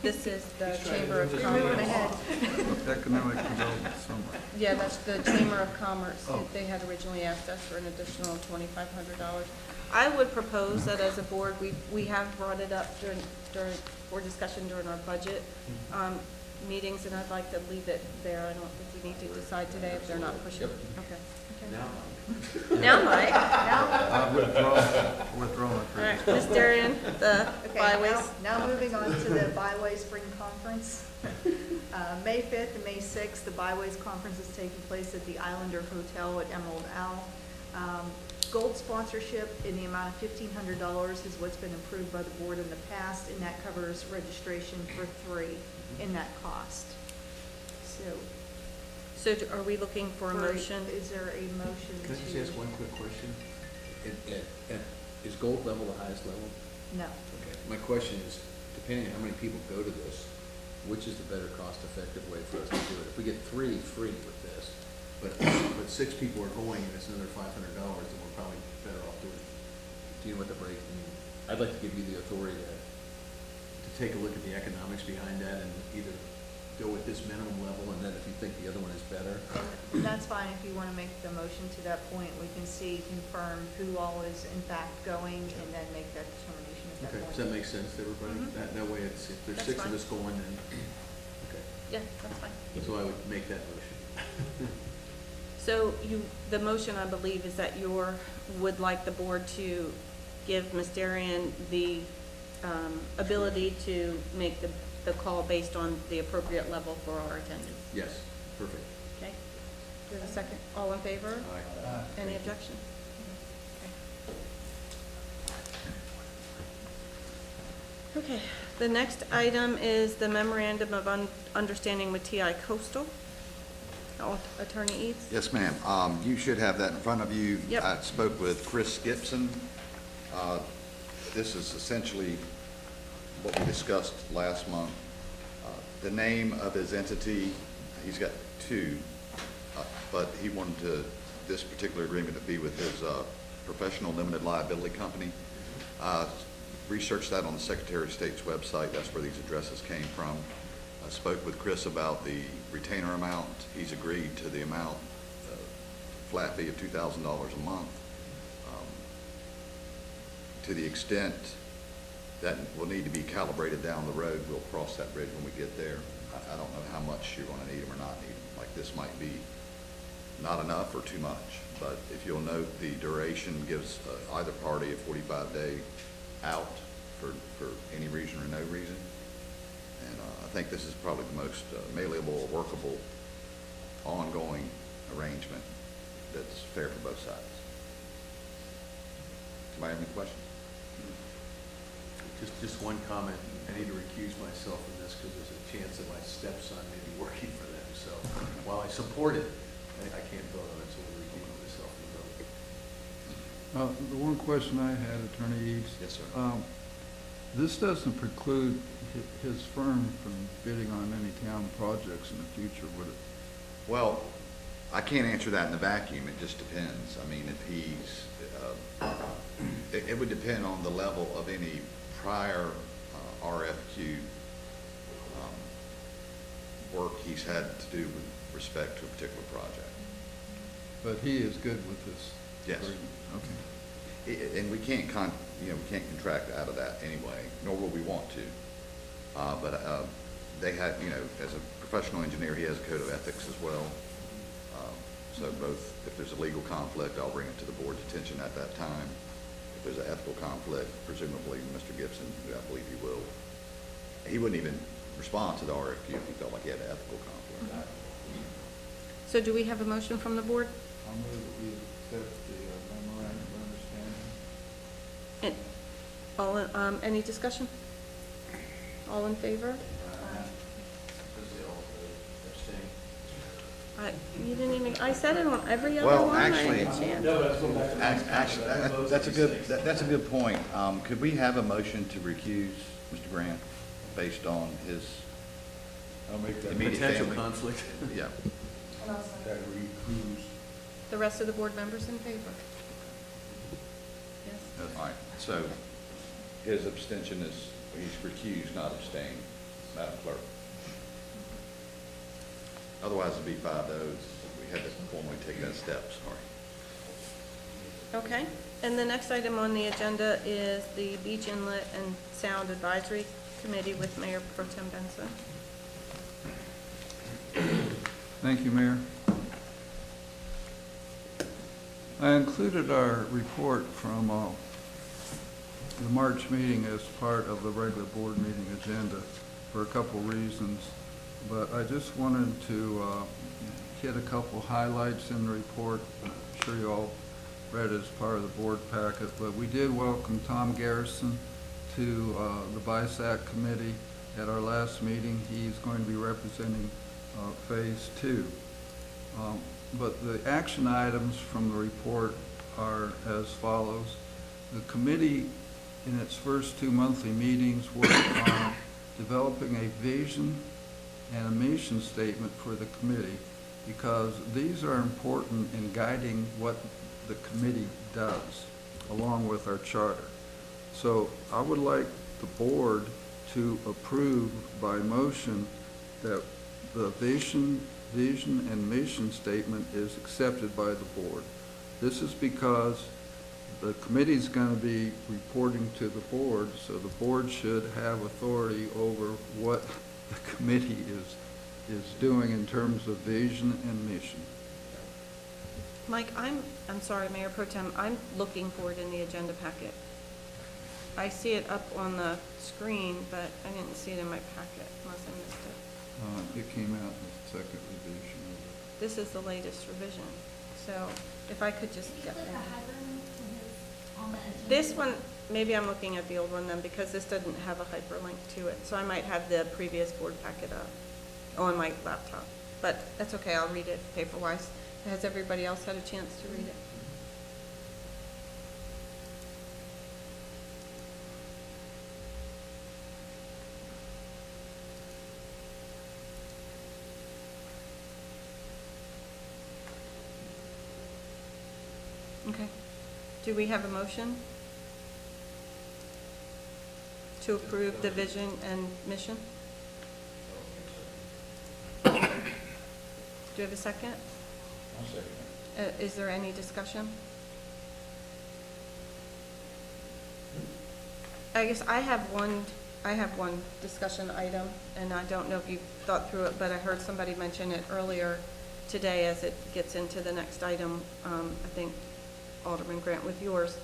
this is the Chamber of You're moving Commerce. ahead. Economic Development Summit. Yeah, that's the Chamber of Commerce. Oh. They had originally asked us for an additional $2,500. I would propose that as a board, we have brought it up for discussion during our budget meetings, and I'd like to leave it there. I don't think we need to decide today if they're not pushing. Okay. Now, Mike. Withdrawn. All right, Ms. Darian, the Okay, byways. now moving on to the Byway Spring Conference. May 5th and May 6th, the Byways Conference is taking place at the Islander Hotel at Emerald Owl. Gold sponsorship in the amount of $1,500 is what's been approved by the board in the past, and that covers registration for 3 in that cost. So are we looking for a motion? Is there a motion to? Can I just ask one quick question? Is gold level the highest level? No. Okay. My question is, depending on how many people go to this, which is the better cost-effective way for us to do it? If we get 3 free with this, but 6 people are going and it's another $500, then we're probably better off doing it. Do you know what the break? I'd like to give you the authority to take a look at the economics behind that and either go with this minimum level, and then if you think the other one is better. And that's fine. If you want to make the motion to that point, we can confirm who all is in fact going, and then make that determination at that Okay, point. does that make sense to everybody? That way it's, if there's That's 6 of fine. us going, then, okay. Yeah, that's fine. So I would make that motion. So the motion, I believe, is that would like the board to give Ms. Darian the ability to make the call based on the appropriate level for our attendance. Yes, perfect. Okay? Do you have a second? All in favor? Aye. Any objection? Okay, the next item is the memorandum of understanding with TI Coastal. Attorney Eads? Yes, ma'am. You should have that in front of you. Yep. I spoke with Chris Gibson. This is essentially what we discussed last month. The name of his entity, he's got two, but he wanted this particular agreement to be with his professional limited liability company. Researched that on the Secretary of State's website. That's where these addresses came from. I spoke with Chris about the retainer amount. He's agreed to the amount, flat fee of $2,000 a month. To the extent that will need to be calibrated down the road, we'll cross that bridge when we get there. I don't know how much you're going to need them or not need them. Like, this might be not enough or too much, but if you'll note, the duration gives either party a 45-day out for any reason or no reason. And I think this is probably the most malleable, workable, ongoing arrangement that's fair for both sides. Somebody have any questions? Just one comment. I need to recuse myself from this because there's a chance that my stepson may be working for them. So while I support it, I can't vote on it, so we'll recuse myself from the vote. The one question I had, Attorney Eads. Yes, sir. This doesn't preclude his firm from bidding on any town projects in the future, would it? Well, I can't answer that in a vacuum. It just depends. I mean, if he's, it would depend on the level of any prior RFQ work he's had to do with respect to a particular project. But he is good with this? Yes. agreement? Okay. And we can't we can't contract out of that anyway, nor will we want to. But they had, as a professional engineer, he has a code of ethics as well. So both, if there's a legal conflict, I'll bring it to the board's attention at that time. If there's an ethical conflict, presumably Mr. Gibson, who I believe he will, he wouldn't even respond to the RFQ if he felt like he had an ethical conflict. So do we have a motion from the board? I'll move that we accept the memorandum of understanding. Any discussion? All in favor? You didn't even, I said it on every other Well, one. I actually, had a chance. Actually, that's a good point. Could we have a motion to recuse Mr. Grant based on his I'll make that. immediate Potential family? conflict. Yeah. That recuse. The rest of the board members in favor? Yes. All right. So his abstention is, he's recused, not abstained, Madam Clerk. Otherwise, it'd be 5-0. We had to formally take that step, sorry. Okay, and the next item on the agenda is the Beach Inlet and Sound Advisory Committee with Mayor Pro Tem Benson. Thank you, Mayor. I included our report from the March meeting as part of the regular board meeting agenda for a couple reasons, but I just wanted to hit a couple highlights in the report. I'm sure you all read it as part of the board packet, but we did welcome Tom Garrison to the BISAC committee at our last meeting. He's going to be representing Phase 2. But the action items from the report are as follows. The committee, in its first 2 monthly meetings, worked on developing a vision and a mission statement for the committee, because these are important in guiding what the committee does, along with our charter. So I would like the board to approve by motion that the vision and mission statement is accepted by the board. This is because the committee's going to be reporting to the board, so the board should have authority over what the committee is doing in terms of vision and mission. Mike, I'm sorry, Mayor Pro Tem, I'm looking for it in the agenda packet. I see it up on the screen, but I didn't see it in my packet, unless I missed it. It came out in the second revision of it. This is the latest revision, so if I could just get one. This one, maybe I'm looking at the old one then, because this doesn't have a hyperlink to it, so I might have the previous board packet up on my laptop. but that's okay, I'll read it paper-wise. Has everybody else had a chance to read it? Okay. Do we have a motion to approve the vision and mission? Do you have a second? I'll second it. Is there any discussion? I guess I have one discussion item, and I don't know if you thought through it, but I heard somebody mention it earlier today as it gets into the next item. I think Alderman Grant with yours.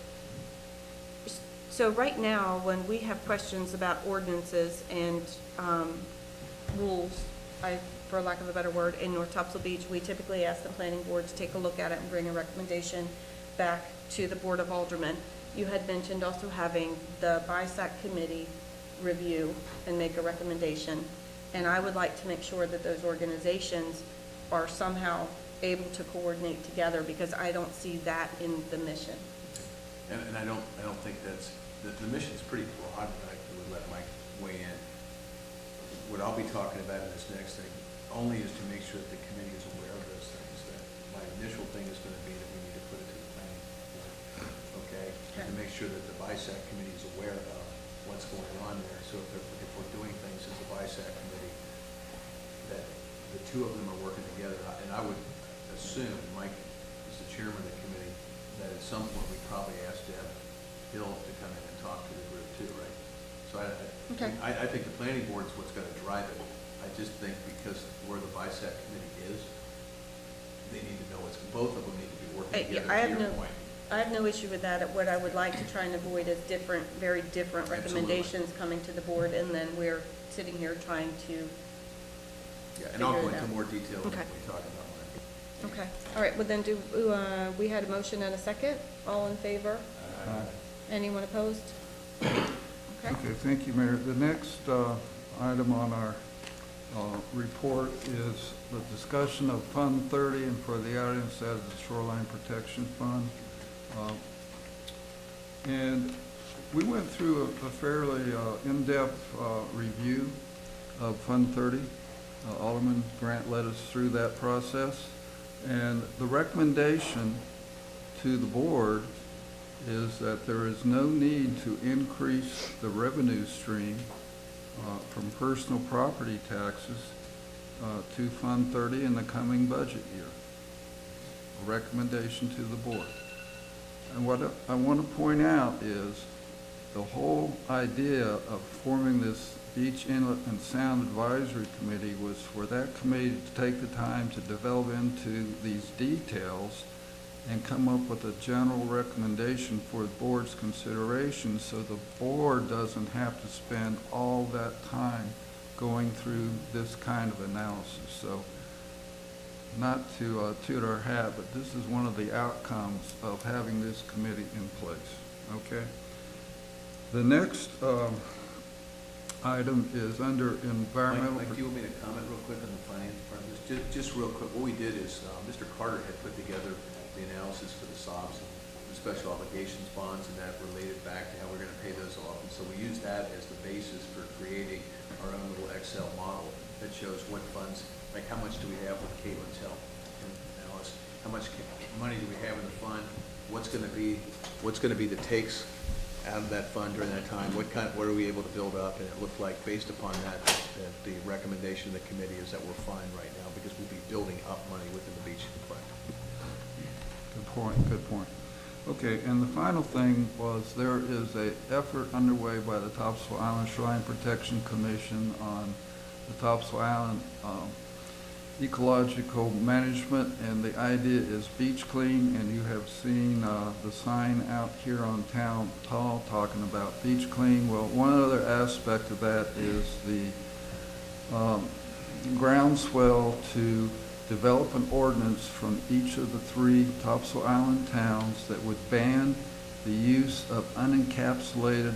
So right now, when we have questions about ordinances and rules, for lack of a better word, in North Topsail Beach, we typically ask the planning board to take a look at it and bring a recommendation back to the Board of Aldermen. You had mentioned also having the BISAC committee review and make a recommendation. And I would like to make sure that those organizations are somehow able to coordinate together, because I don't see that in the mission. And I don't think that's, the mission's pretty broad, but I would let Mike weigh in. What I'll be talking about in this next thing only is to make sure that the committee is aware of those things. That my initial thing is going to be that we need to put it to the planning board, okay? And to make sure that the BISAC committee is aware of what's going on there. So if we're doing things as a BISAC committee, that the two of them are working together. And I would assume, Mike is the chairman of the committee, that at some point we probably ask to have Bill to come in and talk to the group too, right? So I think the planning board is what's going to drive it. I just think because where the BISAC committee is, they need to know both of them need to be working together, to your point. I have no issue with that. What I would like to try and avoid is very different recommendations coming to the board, and then we're sitting here trying to Yeah, and I'll go figure it into out. more detail when Okay. we talk about Mike. Okay, all right, well then we had a motion and a second. All in favor? Anyone opposed? Okay. Okay, thank you, Mayor. The next item on our report is the discussion of Fund 30, and for the audience, that is the Shoreline Protection Fund. And we went through a fairly in-depth review of Fund 30. Alderman Grant led us through that process. And the recommendation to the board is that there is no need to increase the revenue stream from personal property taxes to Fund 30 in the coming budget year. A recommendation to the board. And what I want to point out is the whole idea of forming this Beach Inlet and Sound Advisory Committee was for that committee to take the time to develop into these details and come up with a general recommendation for the board's consideration, so the board doesn't have to spend all that time going through this kind of analysis. So, not to toot our hat, but this is one of the outcomes of having this committee in place, okay? The next item is under environmental... Mike, do you want me to comment real quick on the finance part of this? Just real quick, what we did is Mr. Carter had put together the analysis for the SOBs, the special obligations bonds, and that related back to how we're going to pay those off. And so we used that as the basis for creating our own little Excel model that shows what funds, like how much do we have with Caitlin's help and Alice, how much money do we have in the fund, what's going to be the takes out of that fund during that time, what are we able to build up, and it looked like based upon that the recommendation of the committee is that we're fine right now because we'll be building up money within the beach fund. Good point, good point. Okay, and the final thing was there is an effort underway by the Topsail Island Shoreline Protection Commission on the Topsail Island ecological management, and the idea is beach clean, and you have seen the sign out here on Town Hall talking about beach clean. Well, one other aspect of that is the groundswell to develop an ordinance from each of the 3 Topsail Island towns that would ban the use of unencapsulated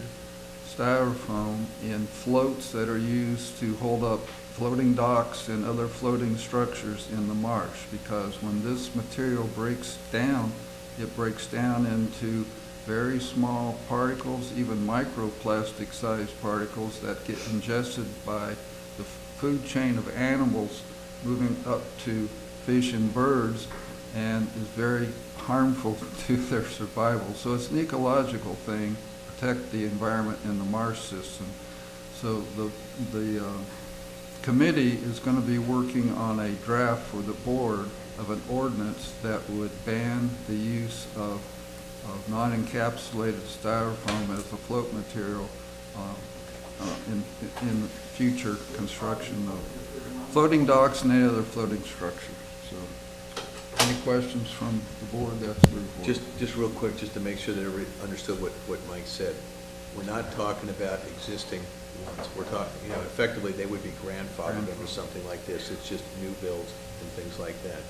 styrofoam in floats that are used to hold up floating docks and other floating structures in the marsh, because when this material breaks down, it breaks down into very small particles, even microplastic sized particles that get ingested by the food chain of animals moving up to fish and birds, and is very harmful to their survival. So it's an ecological thing, protect the environment in the marsh system. So the committee is going to be working on a draft for the board of an ordinance that would ban the use of non-encapsulated styrofoam as a float material in future construction of floating docks and any other floating structure. So, any questions from the board? That's the report. Just real quick, just to make sure that everybody understood what Mike said. We're not talking about existing ones. We're talking, effectively they would be grandfathered under something like this. It's just new builds and things like that.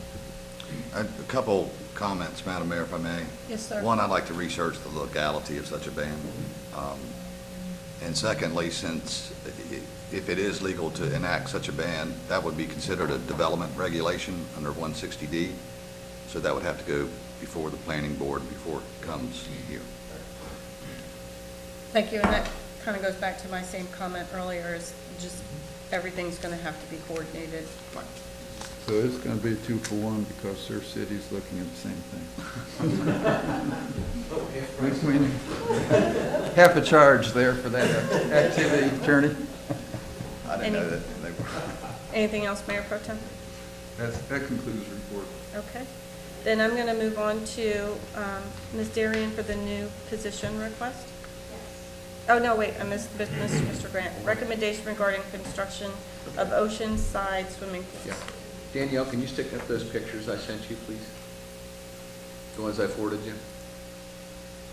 A couple comments, Madam Mayor, if I may. Yes, sir. One, I'd like to research the legality of such a ban. And secondly, since if it is legal to enact such a ban, that would be considered a development regulation under 160D. So that would have to go before the planning board before it comes here. Thank you, and that kind of goes back to my same comment earlier, is just everything's going to have to be coordinated. So it's going to be 2-for-1 because their city's looking at the same thing. Half a charge there for that activity, Attorney. I didn't know that they were. Anything else, Mayor Pro Tem? That concludes the report. Okay. Then I'm going to move on to Ms. Darian for the new position request. Oh, no, wait, I missed Mr. Grant. Recommendation regarding construction of ocean-side swimming pools. Yeah. Danielle, can you stick up those pictures I sent you, please? The ones I forwarded you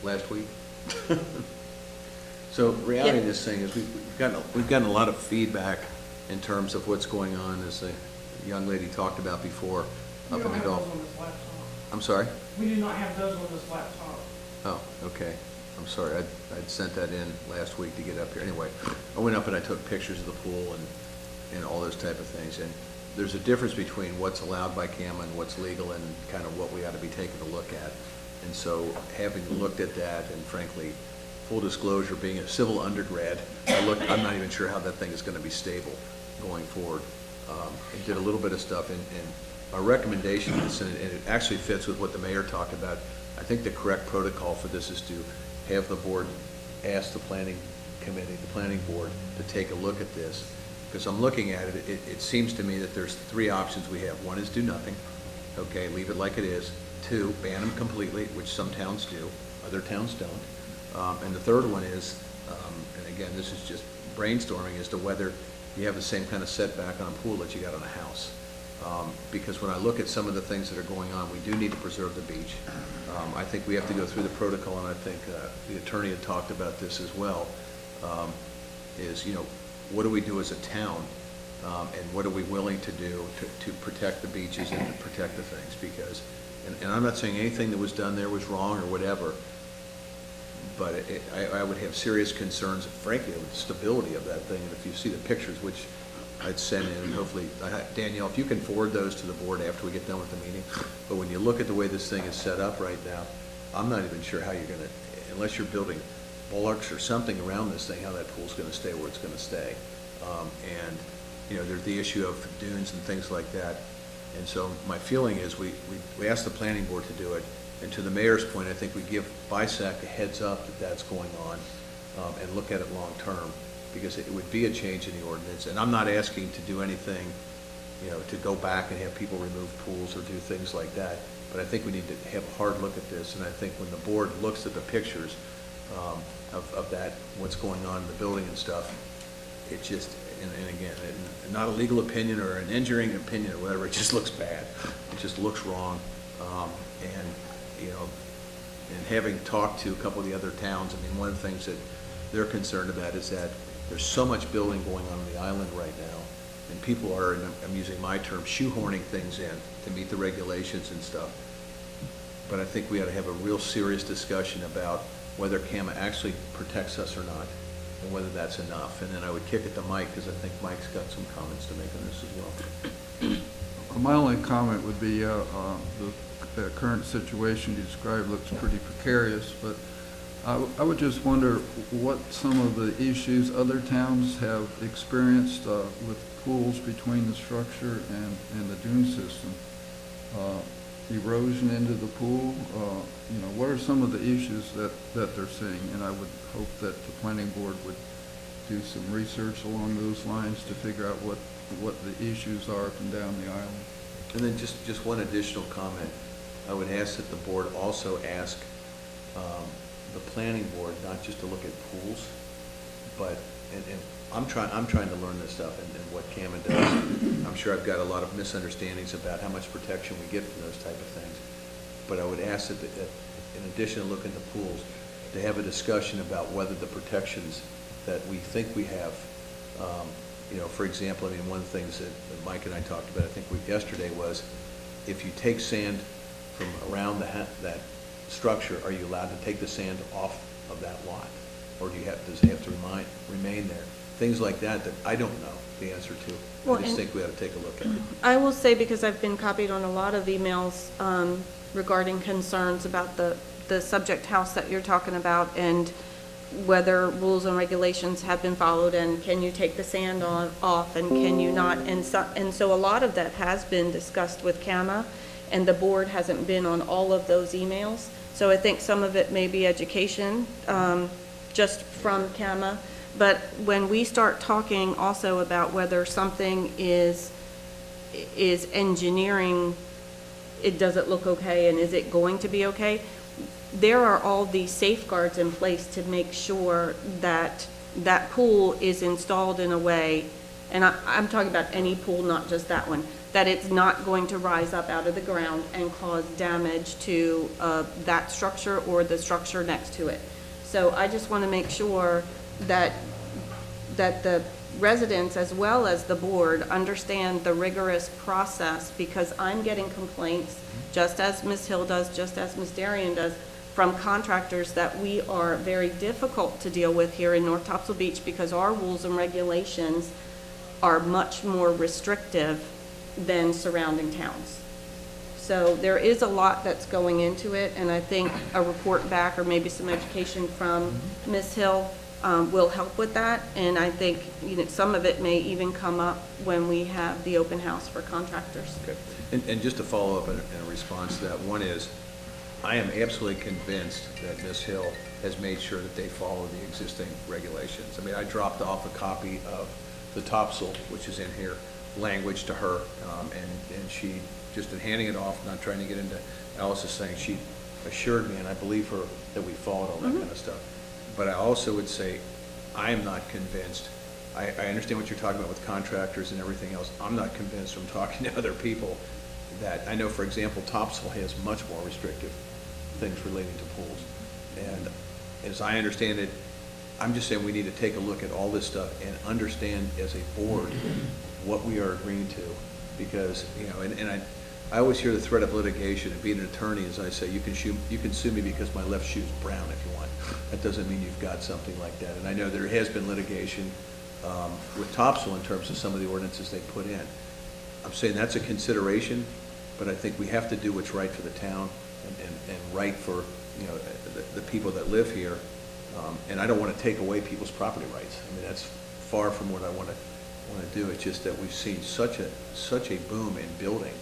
last week? So reality of this thing is we've gotten a lot of feedback in terms of what's going on, as the young lady talked about before, We up don't in the have Gulf. those on this laptop. I'm sorry? We do not have those on this laptop. Oh, okay. I'm sorry. I'd sent that in last week to get up here. Anyway, I went up and I took pictures of the pool and all those type of things. And there's a difference between what's allowed by CAMA and what's legal and kind of what we ought to be taking a look at. And so having looked at that, and frankly, full disclosure, being a civil undergrad, I'm not even sure how that thing is going to be stable going forward. And did a little bit of stuff, and our recommendation is, and it actually fits with what the mayor talked about. I think the correct protocol for this is to have the board ask the planning committee, the planning board, to take a look at this. Because I'm looking at it, it seems to me that there's three options we have. One is do nothing, okay, leave it like it is. Two, ban them completely, which some towns do, other towns don't. And the third one is, and again, this is just brainstorming, as to whether you have the same kind of setback on a pool that you got on a house. Because when I look at some of the things that are going on, we do need to preserve the beach. I think we have to go through the protocol, and I think the attorney had talked about this as well, is, what do we do as a town, and what are we willing to do to protect the beaches and to protect the things? Because, and I'm not saying anything that was done there was wrong or whatever, but I would have serious concerns, frankly, with the stability of that thing. And if you see the pictures, which I'd send in, and hopefully, Danielle, if you can forward those to the board after we get done with the meeting. But when you look at the way this thing is set up right now, I'm not even sure how you're going to, unless you're building bulwarks or something around this thing, how that pool's going to stay where it's going to stay. And, there's the issue of dunes and things like that. And so my feeling is we asked the planning board to do it. And to the mayor's point, I think we give BISAC a heads up that that's going on, and look at it long term, because it would be a change in the ordinance. And I'm not asking to do anything, to go back and have people remove pools or do things like that. But I think we need to have a hard look at this. And I think when the board looks at the pictures of that, what's going on in the building and stuff, it just, and again, not a legal opinion or an engineering opinion or whatever, it just looks bad. It just looks wrong. And having talked to a couple of the other towns, I mean, one of the things that they're concerned about is that there's so much building going on the island right now, and people are, and I'm using my term, shoehorning things in to meet the regulations and stuff. But I think we ought to have a real serious discussion about whether CAMA actually protects us or not. and whether that's enough. And then I would kick it to Mike, because I think Mike's got some comments to make on this as well. My only comment would be the current situation you described looks pretty precarious, but I would just wonder what some of the issues other towns have experienced with pools between the structure and the dune system. Erosion into the pool, what are some of the issues that they're seeing? And I would hope that the planning board would do some research along those lines to figure out what the issues are up and down the island. And then just one additional comment. I would ask that the board also ask the planning board not just to look at pools, but, and I'm trying to learn this stuff and what CAMA does. I'm sure I've got a lot of misunderstandings about how much protection we get from those type of things. But I would ask that, in addition to looking at the pools, to have a discussion about whether the protections that we think we have, for example, I mean, one of the things that Mike and I talked about, I think yesterday, was if you take sand from around that structure, are you allowed to take the sand off of that lot? Or does it have to remain there? Things like that I don't know the answer to. Well, I just think we ought to take a look at it. I will say, because I've been copied on a lot of emails regarding concerns about the subject house that you're talking about, and whether rules and regulations have been followed, and can you take the sand off, and can you not? And so a lot of that has been discussed with CAMA, and the board hasn't been on all of those emails. So I think some of it may be education, just from CAMA. But when we start talking also about whether something is engineering, does it look okay, and is it going to be okay? There are all these safeguards in place to make sure that that pool is installed in a way, and I'm talking about any pool, not just that one, that it's not going to rise up out of the ground and cause damage to that structure or the structure next to it. So I just want to make sure that the residents as well as the board understand the rigorous process, because I'm getting complaints, just as Ms. Hill does, just as Ms. Darian does, from contractors that we are very difficult to deal with here in North Topsail Beach, because our rules and regulations are much more restrictive than surrounding towns. So there is a lot that's going into it, and I think a report back or maybe some education from Ms. Hill will help with that. And I think some of it may even come up when we have the open house for contractors. Okay. And just to follow up in a response to that, one is, I am absolutely convinced that Ms. Hill has made sure that they follow the existing regulations. I mean, I dropped off a copy of the Topsail, which is in here, language to her, and she, just in handing it off, not trying to get into Alice's saying, she assured me, and I believe her, that we followed all that kind of stuff. But I also would say, I am not convinced. I understand what you're talking about with contractors and everything else. I'm not convinced from talking to other people that, I know, for example, Topsail has much more restrictive things relating to pools. And as I understand it, I'm just saying we need to take a look at all this stuff and understand as a board what we are agreeing to. Because, and I always hear the threat of litigation, and being an attorney, as I say, you can sue me because my left shoe's brown if you want. That doesn't mean you've got something like that. And I know there has been litigation with Topsail in terms of some of the ordinances they put in. I'm saying that's a consideration, but I think we have to do what's right for the town and right for the people that live here. And I don't want to take away people's property rights. I mean, that's far from what I want to do. It's just that we've seen such a boom in building,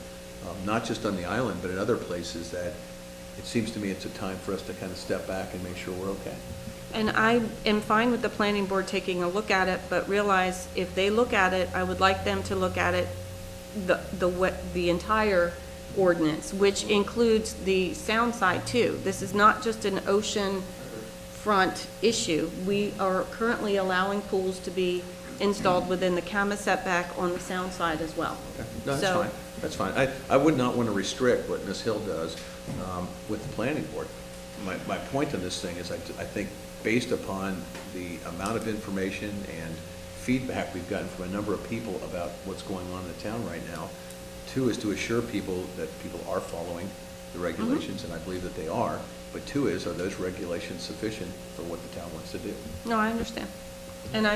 not just on the island, but in other places, that it seems to me it's a time for us to kind of step back and make sure we're okay. And I am fine with the planning board taking a look at it, but realize if they look at it, I would like them to look at it, the entire ordinance, which includes the sound side too. This is not just an ocean front issue. We are currently allowing pools to be installed within the CAMA setback on the sound side as well. Okay. No, that's So- fine. That's fine. I would not want to restrict what Ms. Hill does with the planning board. My point on this thing is I think based upon the amount of information and feedback we've gotten from a number of people about what's going on in the town right now, two is to assure people that people are following the regulations, and I believe that they are. But two is, are those regulations sufficient for what the town wants to do? No, I understand. And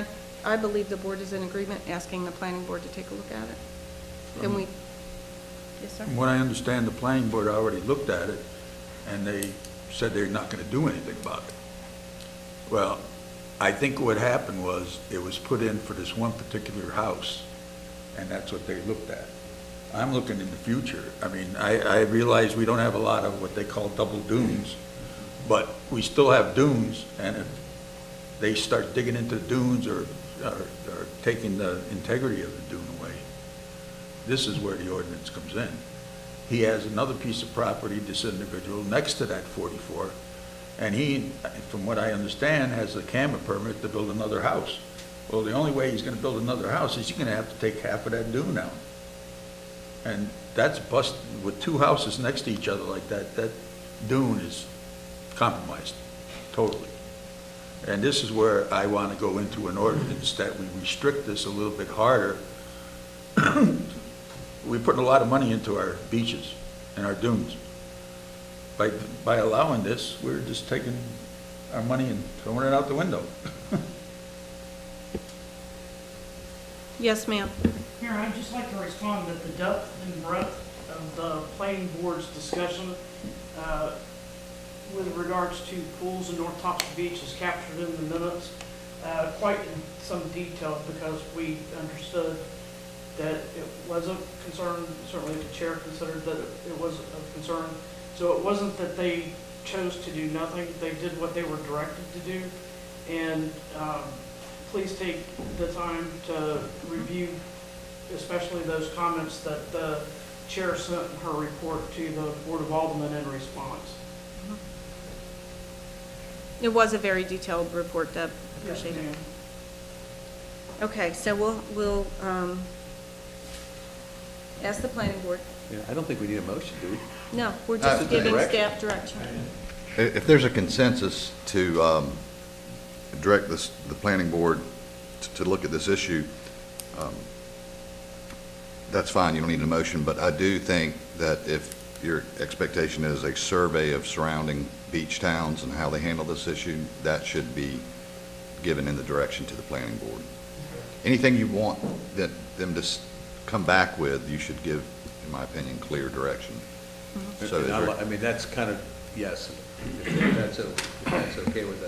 I believe the board is in agreement, asking the planning board to take a look at it. Can we, yes, sir? From what I understand, the planning board already looked at it, and they said they're not gonna do anything about it. Well, I think what happened was, it was put in for this one particular house, and that's what they looked at. I'm looking in the future. I mean, I realize we don't have a lot of what they call double dunes, but we still have dunes, and if they start digging into the dunes or taking the integrity of the dune away, this is where the ordinance comes in. He has another piece of property, this individual, next to that 44, and he, from what I understand, has a CAMA permit to build another house. Well, the only way he's gonna build another house is he's gonna have to take half of that dune down. And that's busted, with two houses next to each other like that, that dune is compromised, totally. And this is where I wanna go into an ordinance that we restrict this a little bit harder. We're putting a lot of money into our beaches and our dunes. By allowing this, we're just taking our money and throwing it out the window. Yes, ma'am. Here, I'd just like to respond that the depth and breadth of the planning board's discussion with regards to pools in North Topsail Beach is captured in the minutes quite in some detail, because we understood that it was a concern. Certainly the chair considered that it was a concern. So it wasn't that they chose to do nothing. They did what they were directed to do. And please take the time to review especially those comments that the chair sent in her report to the Board of Aldermen in response. It was a very detailed report, Deb. Appreciate it. Okay, so we'll ask the planning board. Yeah, I don't think we need a motion, do we? No, we're just giving direction. staff direction. If there's a consensus to direct the planning board to look at this issue, that's fine, you don't need a motion, but I do think that if your expectation is a survey of surrounding beach towns and how they handle this issue, that should be given in the direction to the planning board. Anything you want them to come back with, you should give, in my opinion, clear direction. Mm-hmm. So I mean, that's kind of, yes, if that's okay with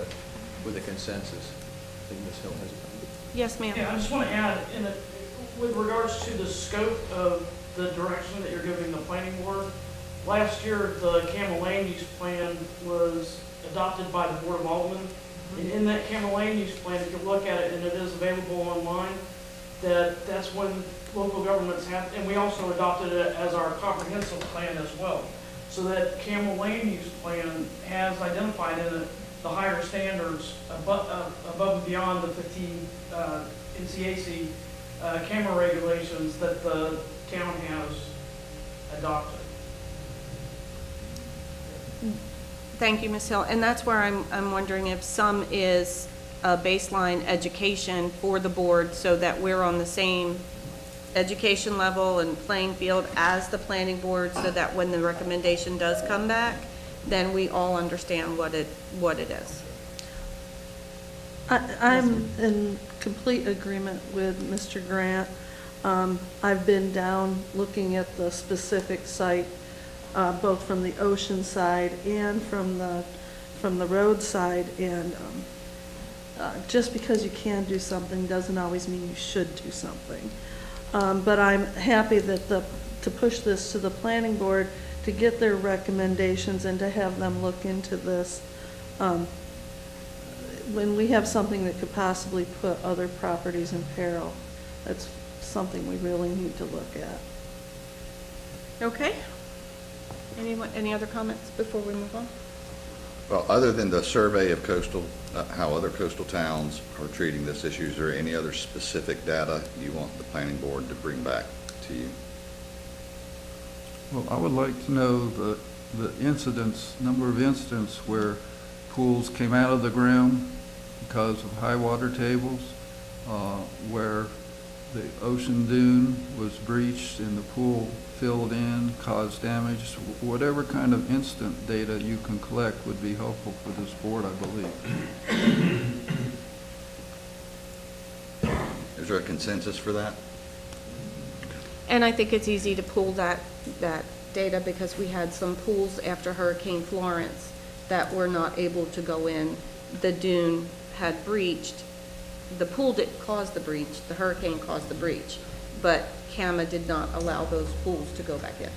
the consensus. I think Ms. Hill has a comment. Yes, ma'am. Yeah, I just want to add, with regards to the scope of the direction that you're giving the planning board, last year the Camel Land Use Plan was adopted by the Board of Aldermen. And in that Camel Land Use Plan, if you look at it, and it is available online, that's when local governments have, and we also adopted it as our comprehensive plan as well. So that Camel Land Use Plan has identified in it the higher standards above and beyond the 15 NCAC camera regulations that the town has adopted. Thank you, Ms. Hill. And that's where I'm wondering if some is a baseline education for the board so that we're on the same education level and playing field as the planning board, so that when the recommendation does come back, then we all understand what it is. I'm in complete agreement with Mr. Grant. I've been down looking at the specific site, both from the ocean side and from the road side, and just because you can do something doesn't always mean you should do something. But I'm happy that to push this to the planning board to get their recommendations and to have them look into this. When we have something that could possibly put other properties in peril, that's something we really need to look at. Okay. Any other comments before we move on? Well, other than the survey of coastal, how other coastal towns are treating this issue, is there any other specific data you want the planning board to bring back to you? Well, I would like to know the number of incidents where pools came out of the ground because of high water tables, where the ocean dune was breached and the pool filled in, caused damage. Whatever kind of instant data you can collect would be helpful for this board, I believe. Is there a consensus for that? And I think it's easy to pull that data because we had some pools after Hurricane Florence that were not able to go in. The dune had breached. The pool didn't cause the breach, the hurricane caused the breach, but CAMA did not allow those pools to go back in.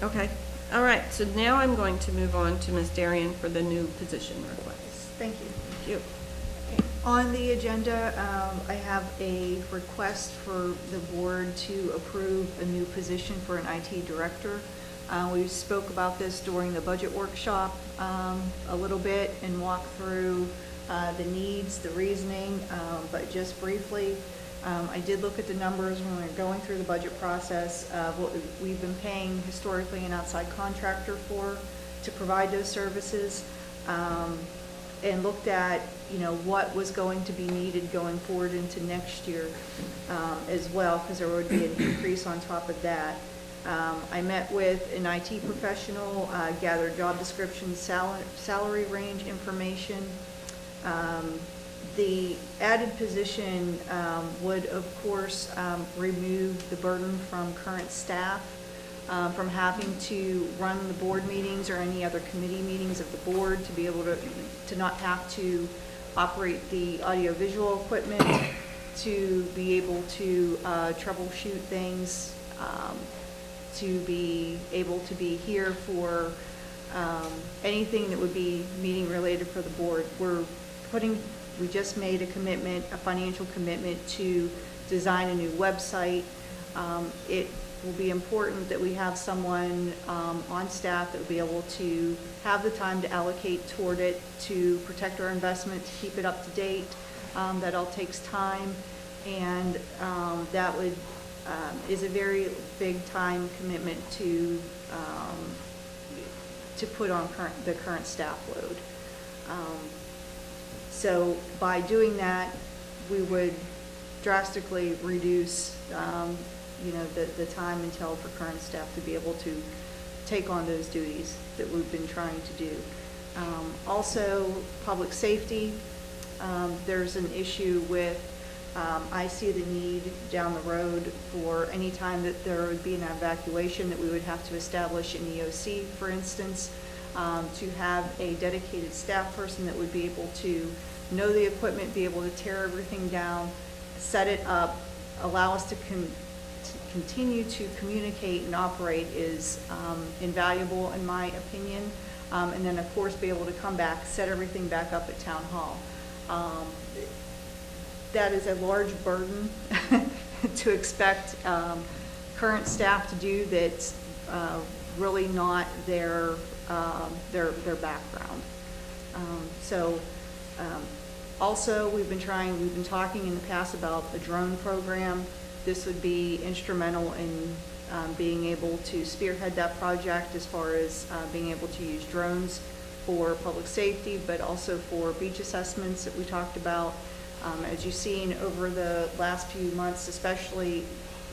Okay, all right, so now I'm going to move on to Ms. Darian for the new position request. Thank you. Thank you. On the agenda, I have a request for the board to approve a new position for an IT director. We spoke about this during the budget workshop a little bit and walked through the needs, the reasoning, but just briefly, I did look at the numbers when we were going through the budget process of what we've been paying historically an outside contractor for to provide those services, and looked at, you know, what was going to be needed going forward into next year as well, because there would be an increase on top of that. I met with an IT professional, gathered job description, salary range information. The added position would, of course, remove the burden from current staff, from having to run the board meetings or any other committee meetings of the board, to be able to not have to operate the audiovisual equipment, to be able to troubleshoot things, to be able to be here for anything that would be meeting related for the board. We just made a commitment, a financial commitment to design a new website. It will be important that we have someone on staff that will be able to have the time to allocate toward it, to protect our investment, to keep it up to date. That all takes time, and that would is a very big time commitment to put on the current staff load. So by doing that, we would drastically reduce, you know, the time until for current staff to be able to take on those duties that we've been trying to do. Also, public safety. There's an issue with, I see the need down the road for any time that there would be an evacuation that we would have to establish an EOC, for instance, to have a dedicated staff person that would be able to know the equipment, be able to tear everything down, set it up, allow us to continue to communicate and operate is invaluable in my opinion. And then of course be able to come back, set everything back up at Town Hall. That is a large burden to expect current staff to do that's really not their background. Also, we've been talking in the past about a drone program. This would be instrumental in being able to spearhead that project as far as being able to use drones for public safety, but also for beach assessments that we talked about. As you've seen over the last few months, especially,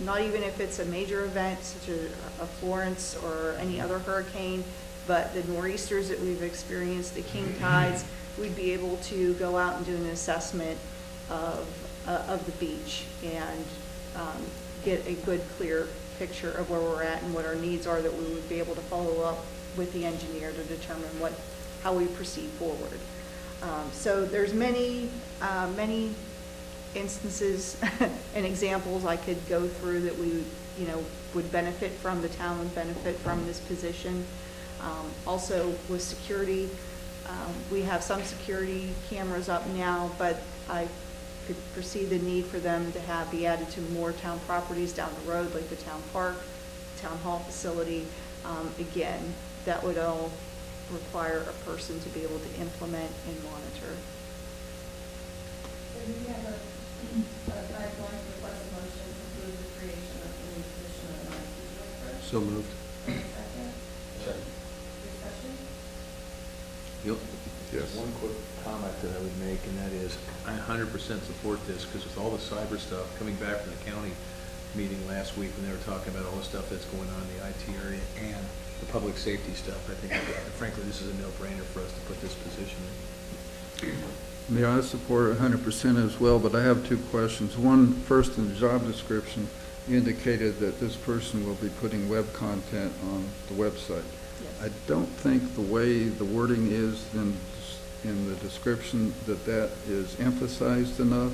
not even if it's a major event such as a Florence or any other hurricane, but the nor'easters that we've experienced, the king tides, we'd be able to go out and do an assessment of the beach and get a good, clear picture of where we're at and what our needs are, that we would be able to follow up with the engineer to determine how we proceed forward. So there's many instances and examples I could go through that we, would benefit from, the town would benefit from this position. Also with security, we have some security cameras up now, but I could foresee the need for them to be added to more town properties down the road, like the town park, town hall facility. Again, that would all require a person to be able to implement and monitor. So we have I'd like to request a motion to approve the creation of the new position of an IT director. So moved. Second. Second. Discussion? Yep. Yes. One quick comment that I would make, and that is, I 100% support this, because with all the cyber stuff, coming back from the county meeting last week when they were talking about all the stuff that's going on in the IT area and the public safety stuff, I think, frankly, this is a no-brainer for us to put this position in. Yeah, I support it 100% as well, but I have two questions. One, first, in the job description, you indicated that this person will be putting web content on the website. Yes. I don't think the way the wording is in the description that is emphasized enough.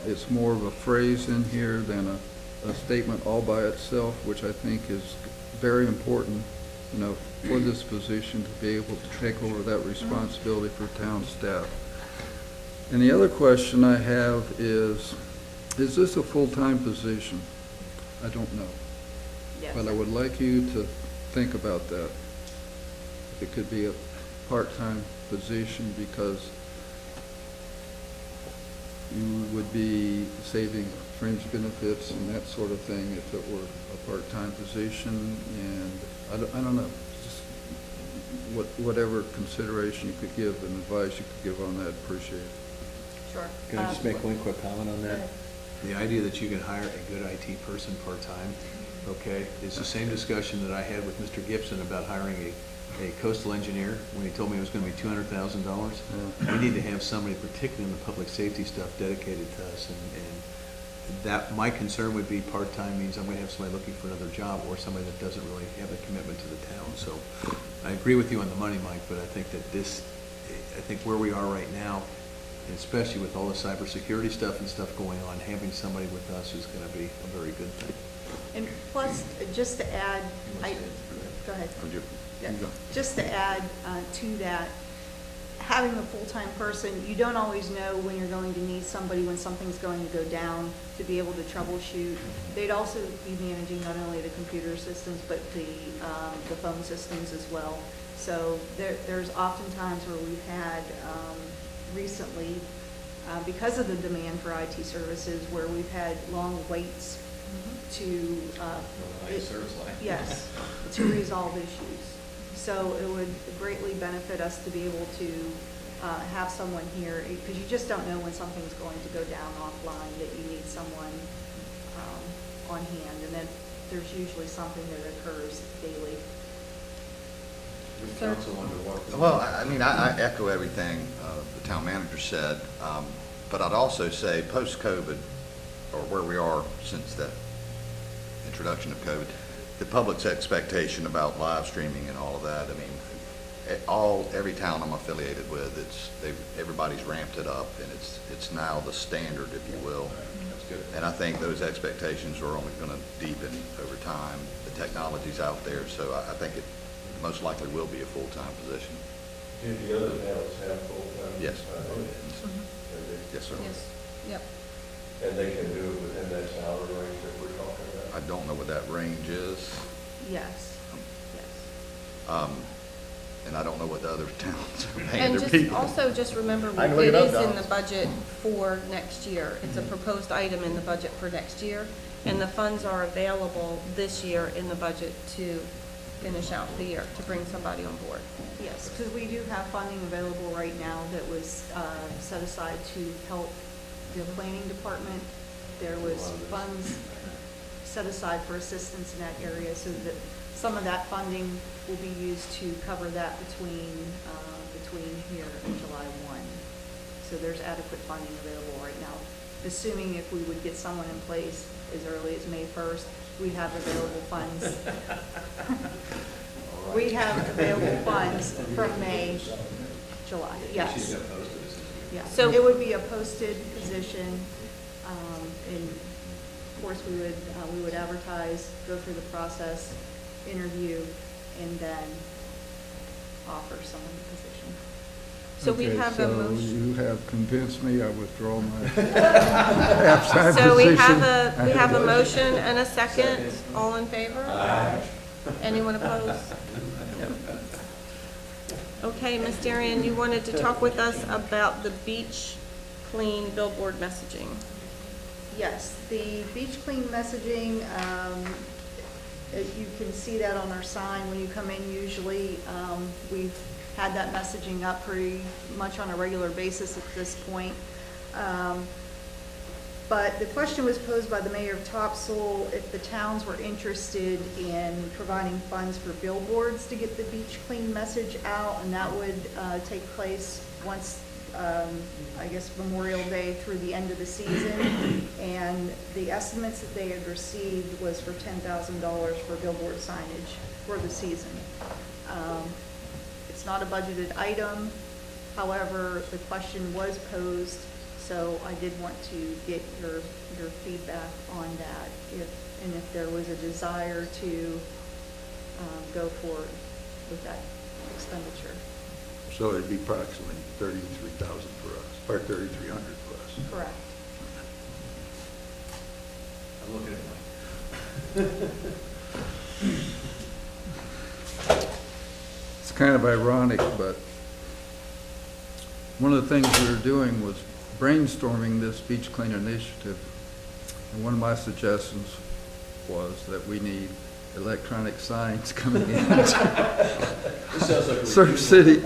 It's more of a phrase in here than a statement all by itself, which I think is very important, for this position to be able to take over that responsibility for town staff. And the other question I have is this a full-time position? I don't know. Yes. But I would like you to think about that. It could be a part-time position because you would be saving fringe benefits and that sort of thing if it were a part-time position. And I don't know, just whatever consideration you could give and advice you could give on that, appreciate it. Sure. Can I just make one quick comment on that? The idea that you can hire a good IT person part-time, okay, is the same discussion that I had with Mr. Gibson about hiring a coastal engineer when he told me it was gonna be $200,000. We need to have somebody, particularly in the public safety stuff, dedicated to us, and that, my concern would be part-time means I'm gonna have somebody looking for another job or somebody that doesn't really have a commitment to the town. So I agree with you on the money, Mike, but I think that I think where we are right now, and especially with all the cybersecurity stuff and stuff going on, having somebody with us is going to be a very good thing. And plus, just to add, go ahead. Yeah. Just to add to that, having a full-time person, you don't always know when you're going to need somebody when something's going to go down to be able to troubleshoot. They'd also be managing not only the computer systems, but the phone systems as well. So there's oftentimes where we've had recently, because of the demand for IT services, where we've had long waits to yes, to resolve issues. So it would greatly benefit us to be able to have someone here, because you just don't know when something's going to go down offline, that you need someone on hand, and then there's usually something that occurs daily. Well, I mean, I echo everything the town manager said, but I'd also say post-COVID, or where we are since the introduction of COVID, the public's expectation about live streaming and all of that, I mean, every town I'm affiliated with, everybody's ramped it up, and it's now the standard, if you will. That's good. And I think those expectations are only going to deepen over time. The technology's out there, so I think it most likely will be a full-time position. Do the other towns have full-time? Yes. Yes, sir. Yes, yep. And they can do it within that salary range that we're talking about? I don't know what that range is. Yes, yes. And I don't know what the other towns are paying And their just, people. also just remember, I can look it it up, is in Don. the budget for next year. It's a proposed item in the budget for next year, and the funds are available this year in the budget to finish out the year, to bring somebody on board. Yes, because we do have funding available right now that was set aside to help the planning department. There was funds set aside for assistance in that area, so that some of that funding will be used to cover that between here and July 1. So there's adequate funding available right now. Assuming if we would get someone in place as early as May 1st, we'd have available funds. We have available funds from May, July, yes. Yeah, so it would be a posted position, and of course, we would advertise, go through the process, interview, and then offer someone the position. So we Okay, have a motion. So you have convinced me, I withdraw my half-time So we position. have a motion and a second. All in favor? Aye. Anyone opposed? No. Okay, Ms. Darian, you wanted to talk with us about the beach clean billboard messaging. Yes, the beach clean messaging, you can see that on our sign when you come in usually. We've had that messaging up pretty much on a regular basis at this point. But the question was posed by the mayor of Topsail if the towns were interested in providing funds for billboards to get the beach clean message out, and that would take place once I guess, Memorial Day through the end of the season. And the estimates that they had received was for $10,000 for billboard signage for the season. It's not a budgeted item. However, the question was posed, so I did want to get your feedback on that, if there was a desire to go forward with that expenditure. So it'd be approximately 33,000 for us, or 3,300 for us. Correct. I'm looking at Mike. It's kind of ironic, but one of the things we were doing was brainstorming this beach cleaner initiative. And one of my suggestions was that we need electronic signs coming in. Surf City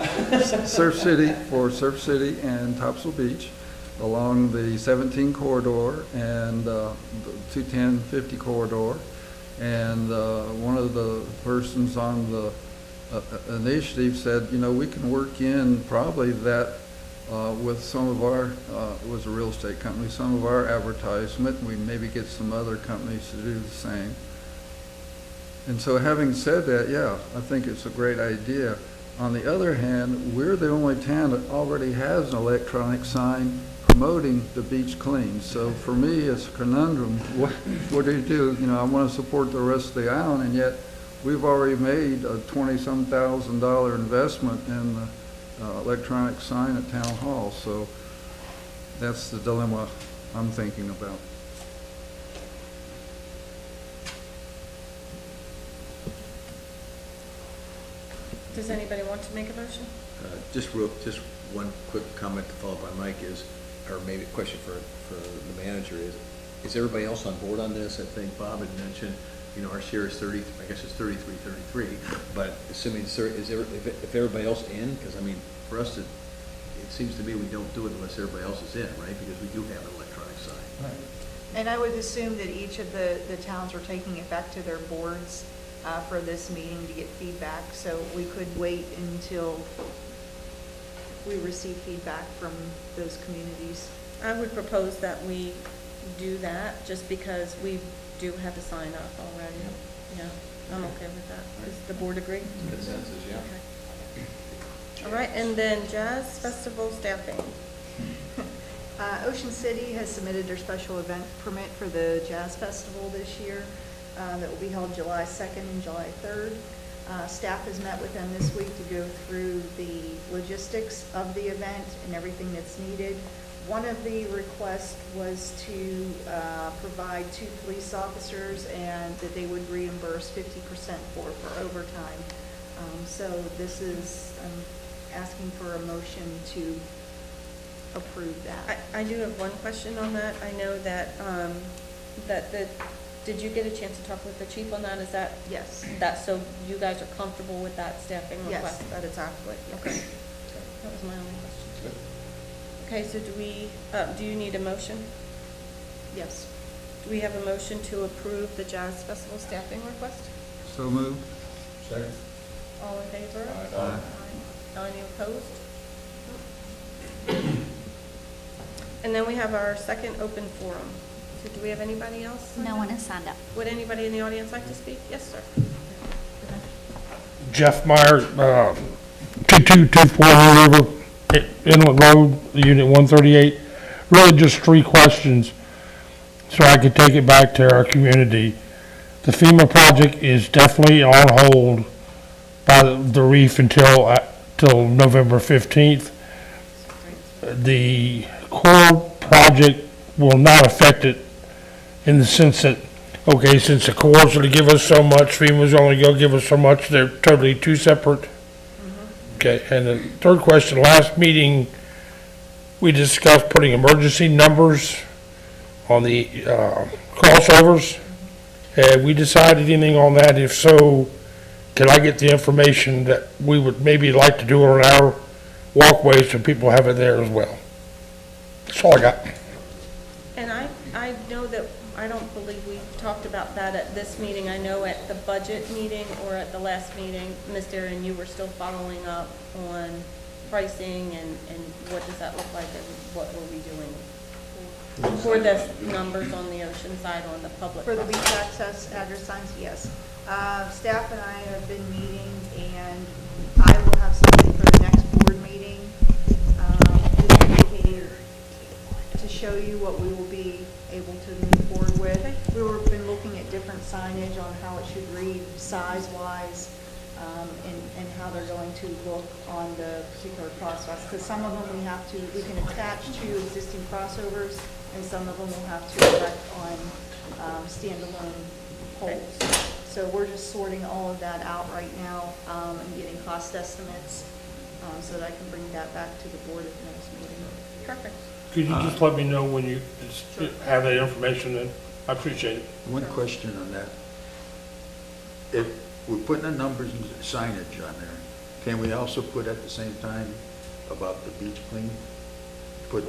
for Surf City and Topsail Beach along the 17 corridor and the 210-50 corridor. And one of the persons on the initiative said, you know, we can work in probably that with some of our, it was a real estate company, some of our advertisement. We maybe get some other companies to do the same. And so having said that, yeah, I think it's a great idea. On the other hand, we're the only town that already has an electronic sign promoting the beach clean. So for me, it's a conundrum. What do you do? You know, I want to support the rest of the island, and yet we've already made a $20-some thousand investment in the electronic sign at Town Hall. So that's the dilemma I'm thinking about. Does anybody want to make a motion? Just one quick comment to follow up on Mike is, or maybe a question for the manager is everybody else on board on this? I think Bob had mentioned, you know, our share is 30, I guess it's 33, but assuming, if everybody else in, because I mean, for us, it seems to me we don't do it unless everybody else is in, right? Because we do have an electronic sign. Right. And I would assume that each of the towns are taking it back to their boards for this meeting to get feedback, so we could wait until we receive feedback from those communities. I would propose that we do that, just because we do have a sign up already. Yeah, I'm okay with that. Does the board agree? Consensus, yeah. Okay. All right, and then Jazz Festival staffing. Ocean City has submitted their special event permit for the Jazz Festival this year. That will be held July 2nd and July 3rd. Staff has met with them this week to go through the logistics of the event and everything that's needed. One of the requests was to provide 2 police officers, and that they would reimburse 50% for overtime. So this is, I'm asking for a motion to approve that. I do have one question on that. I know that, did you get a chance to talk with the chief on that? Is that? Yes. So you guys are comfortable with that staffing request? Yes. That it's adequate? Okay. That was my only question. Okay, so do you need a motion? Yes. Do we have a motion to approve the Jazz Festival staffing request? So moved. Second. All in favor? Aye. Any opposed? And then we have our second open forum. So do we have anybody else? No one has signed up. Would anybody in the audience like to speak? Yes, sir. Jeff Meyer, 2224 River, Inlet Road, Unit 138. Really just 3 questions, so I could take it back to our community. The FEMA project is definitely on hold by the reef until November 15th. The Corps project will not affect it in the sense that, okay, since the Corps is going to give us so much, FEMA's only going to give us so much, they're totally 2 separate. Okay, and the third question, last meeting, we discussed putting emergency numbers on the crossovers. Have we decided anything on that? If so, can I get the information that we would maybe like to do on our walkways so people have it there as well? That's all I got. And I know that, I don't believe we talked about that at this meeting. I know at the budget meeting or at the last meeting, Ms. Darren, you were still following up on pricing and what does that look like and what were we doing for the numbers on the ocean side on the public? For the beach access address signs, yes. Staff and I have been meeting, and I will have something for the next board meeting, just indicating to show you what we will be able to move forward with. We've been looking at different signage on how it should read size-wise, and how they're going to look on the particular crosswalks. Because some of them we can attach to existing crossovers, and some of them will have to erect on standalone poles. So we're just sorting all of that out right now, and getting cost estimates, so that I can bring that back to the board at the next meeting. Perfect. Could you just let me know when you have that information then? I appreciate it. One question on that. If we're putting the numbers and signage on there, can we also put at the same time about the beach clean? Put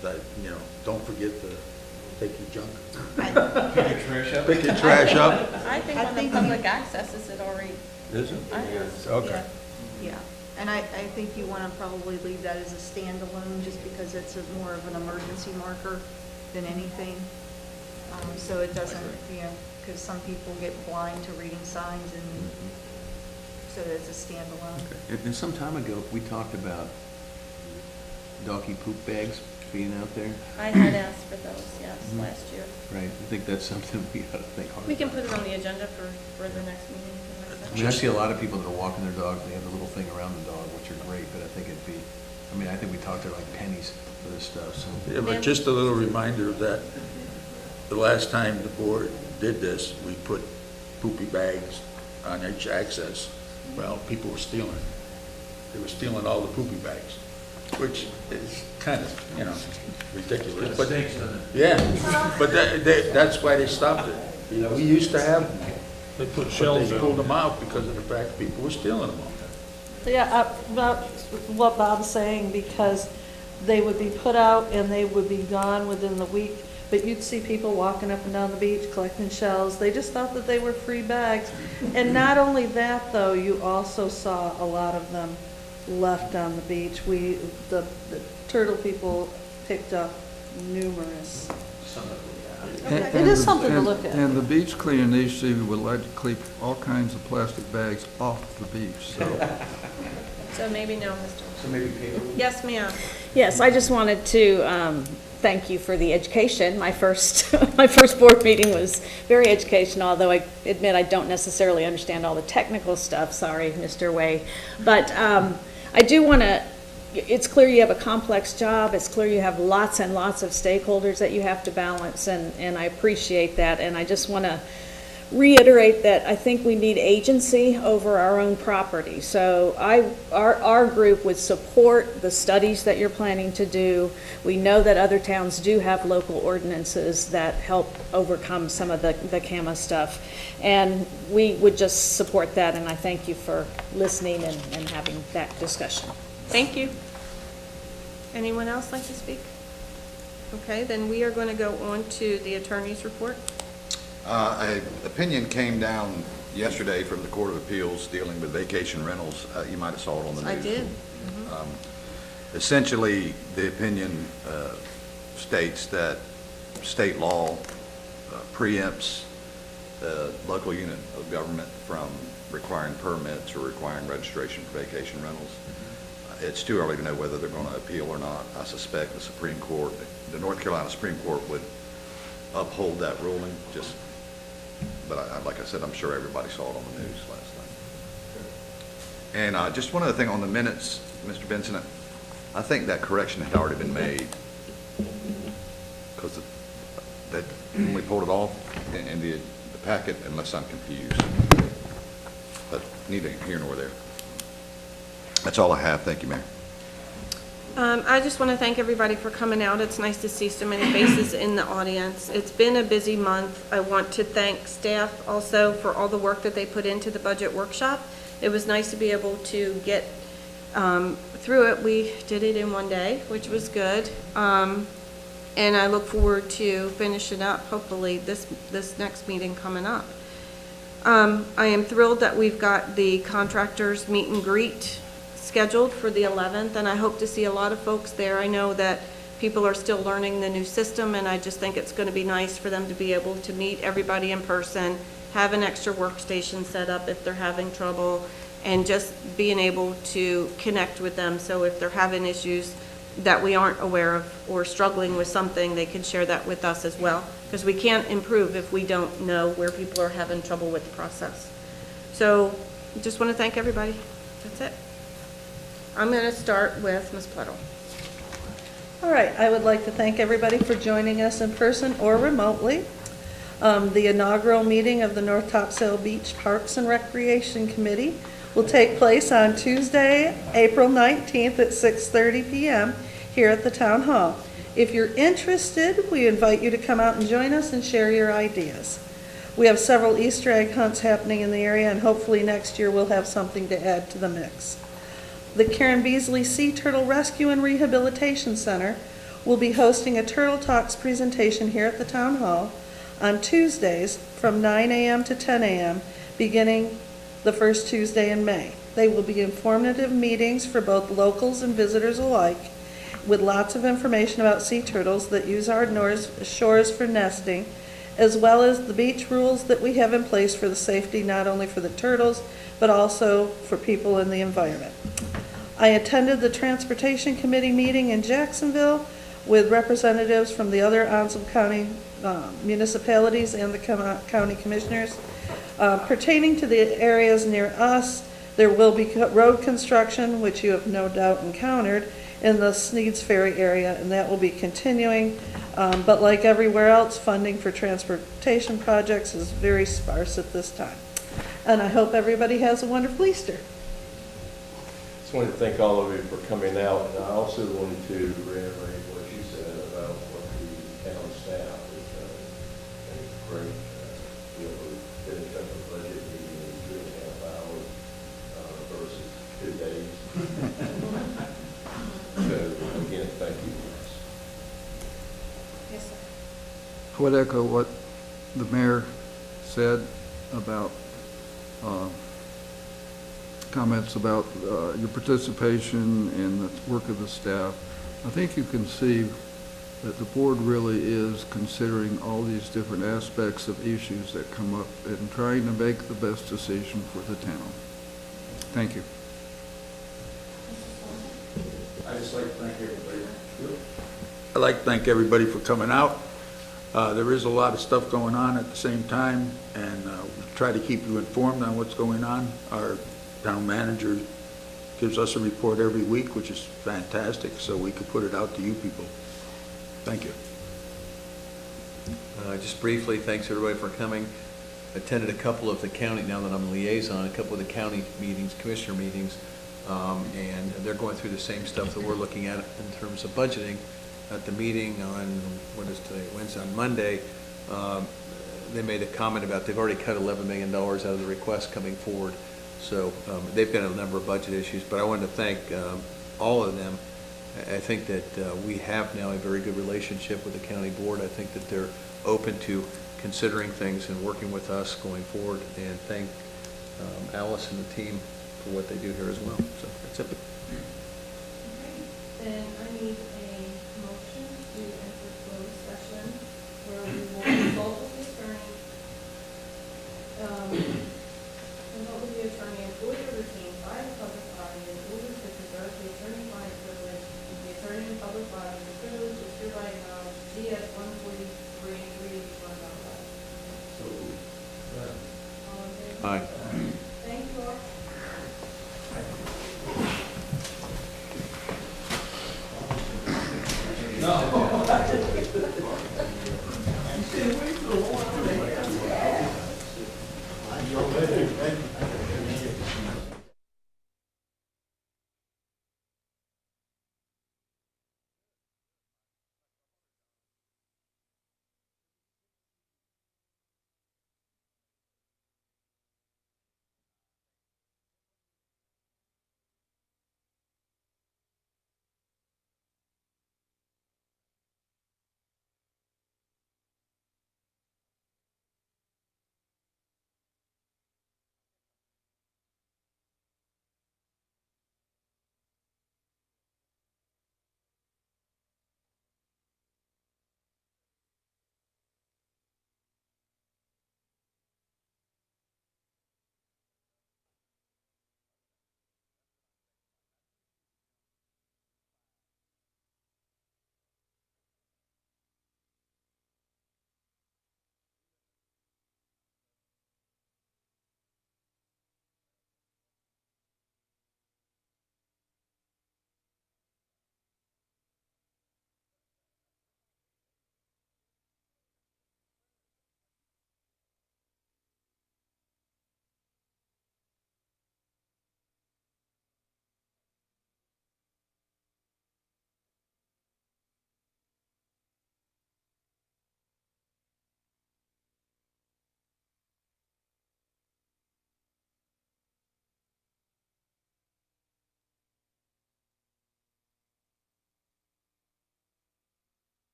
that, don't forget to take your junk. Pick your trash up. Pick your trash up. I think on the public access, is it already? Is it? Okay. Yeah, and I think you want to probably leave that as a standalone, just because it's more of an emergency marker than anything. So it doesn't, because some people get blind to reading signs, and so it's a standalone. And some time ago, we talked about donkey poop bags being out there. I had asked for those, yes, last year. Right, I think that's something we ought to think hard We can about. put it on the agenda for the next meeting. I mean, I see a lot of people that are walking their dog, they have the little thing around the dog, which are great, but I think I think we talked to like pennies for this stuff, so. Yeah, but just a little reminder of that, the last time the board did this, we put poopy bags on each access. Well, people were stealing. They were stealing all the poopy bags, which is kind of, ridiculous. But yeah, but that's why they stopped it. We used to have them. They put But shells they in. pulled them out because of the fact people were stealing them all. Yeah, about what Bob's saying, because they would be put out and they would be gone within the week, but you'd see people walking up and down the beach collecting shells. They just thought that they were free bags. And not only that, though, you also saw a lot of them left on the beach. The turtle people picked up numerous. It is something to look at. And the beach cleaning agency would like to keep all kinds of plastic bags off the beach, so. So maybe no, Mr. So maybe paper. Yes, ma'am. Yes, I just wanted to thank you for the education. My first my first board meeting was very educational, although I admit I don't necessarily understand all the technical stuff. Sorry, Mr. Way. But I do want to, it's clear you have a complex job. It's clear you have lots and lots of stakeholders that you have to balance, and I appreciate that. And I just want to reiterate that I think we need agency over our own property. So our group would support the studies that you're planning to do. We know that other towns do have local ordinances that help overcome some of the CAMA stuff. And we would just support that, and I thank you for listening and having that discussion. Thank you. Anyone else like to speak? Okay, then we are going to go on to the attorney's report. An opinion came down yesterday from the Court of Appeals dealing with vacation rentals. You might have saw it on the news. I did. Essentially, the opinion states that state law preempts the local unit of government from requiring permits or requiring registration for vacation rentals. It's too early to know whether they're going to appeal or not. I suspect the Supreme Court, the North Carolina Supreme Court, would uphold that ruling. But like I said, I'm sure everybody saw it on the news last night. And just one other thing on the minutes, Mr. Benson, I think that correction had already been made because we pulled it off in the packet, unless I'm confused. But neither here nor there. That's all I have. Thank you, Mayor. I just want to thank everybody for coming out. It's nice to see so many faces in the audience. It's been a busy month. I want to thank staff also for all the work that they put into the budget workshop. It was nice to be able to get through it. We did it in one day, which was good. And I look forward to finishing up, hopefully, this next meeting coming up. I am thrilled that we've got the contractors meet and greet scheduled for the 11th, and I hope to see a lot of folks there. I know that people are still learning the new system, and I just think it's going to be nice for them to be able to meet everybody in person, have an extra workstation set up if they're having trouble, and just being able to connect with them. So if they're having issues that we aren't aware of or struggling with something, they can share that with us as well, because we can't improve if we don't know where people are having trouble with the process. So just want to thank everybody. That's it. I'm going to start with Ms. Plettle. All right, I would like to thank everybody for joining us in person or remotely. The inaugural meeting of the North Topsail Beach Parks and Recreation Committee will take place on Tuesday, April 19th at 6:30 p.m. here at the Town Hall. If you're interested, we invite you to come out and join us and share your ideas. We have several Easter egg hunts happening in the area, and hopefully next year we'll have something to add to the mix. The Karen Beasley Sea Turtle Rescue and Rehabilitation Center will be hosting a Turtle Talks presentation here at the Town Hall on Tuesdays from 9 a.m. to 10 a.m., beginning the first Tuesday in May. They will be informative meetings for both locals and visitors alike, with lots of information about sea turtles that use our shores for nesting, as well as the beach rules that we have in place for the safety not only for the turtles, but also for people in the environment. I attended the Transportation Committee meeting in Jacksonville with representatives from the other Onslow County municipalities and the county commissioners. Pertaining to the areas near us, there will be road construction, which you have no doubt encountered, in the Sneed's Ferry area, and that will be continuing. But like everywhere else, funding for transportation projects is very sparse at this time. And I hope everybody has a wonderful Easter. Just wanted to thank all of you for coming out, and I also wanted to reiterate what you said about what the town staff is great. We finished up a budget meeting in 2.5 hours versus 2 days. So again, thank you. Yes, sir. I would echo what the mayor said about comments about your participation and the work of the staff. I think you can see that the board really is considering all these different aspects of issues that come up and trying to make the best decision for the town. Thank you. I'd just like to thank everybody. I'd like to thank everybody for coming out. There is a lot of stuff going on at the same time, and we try to keep you informed on what's going on. Our town manager gives us a report every week, which is fantastic, so we can put it out to you people. Thank you. Just briefly, thanks everybody for coming. Attended a couple of the county, now that I'm liaison, a couple of the county meetings, commissioner meetings, and they're going through the same stuff that we're looking at in terms of budgeting. At the meeting on, what is today, Wednesday, on Monday, they made a comment about they've already cut $11 million out of the request coming forward. So they've got a number of budget issues, but I wanted to thank all of them. I think that we have now a very good relationship with the county board. I think that they're open to considering things and working with us going forward, and thank Alice and the team for what they do here as well. So that's it. Okay, then I need a motion to enter closed session where we will consult with the attorney, consult with the attorney and fully retained by the public body in order to preserve the attorney-client privilege. The attorney and public body, the privilege is hereby acknowledged. GS 143 381. So, All in favor? Aye. Thank you all.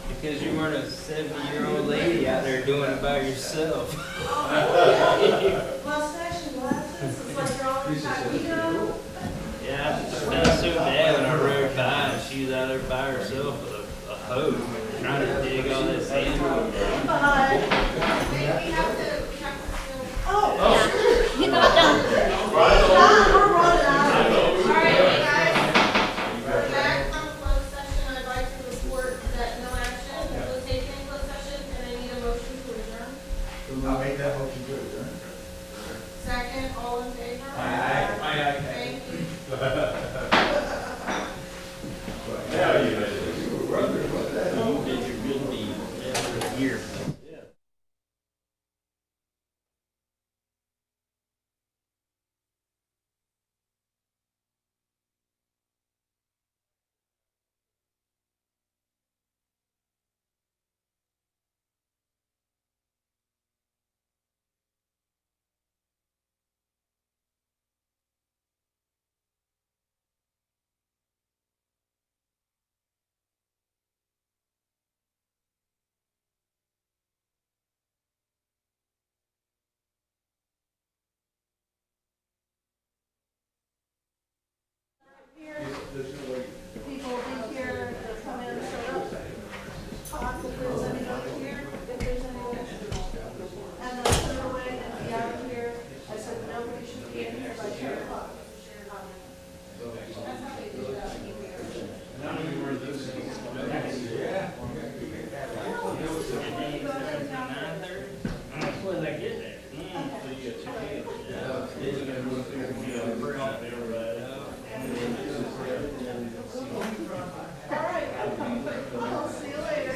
Because you weren't a 70-year-old lady out there doing it by yourself. Mustache and glasses, it's like you're all incognito. Yeah, I felt so bad when I rode by and she was out there by herself with a hoe trying to dig all that sand. You're not done. We're running out. All right, hey guys, we're back from closed session. I'd like to report that no action was taken in closed session, and I need a motion to adjourn. I'll make that motion to adjourn. Second, all in favor? Aye. Thank you. Now you made it. Did your good deed for a year. People be here to come in, set up, talk if there's anyone here, if there's anyone. And then put it away and be out of here. I said nobody should be in here by 10 o'clock. That's how they do that. When I get there. All right, I'll see you later.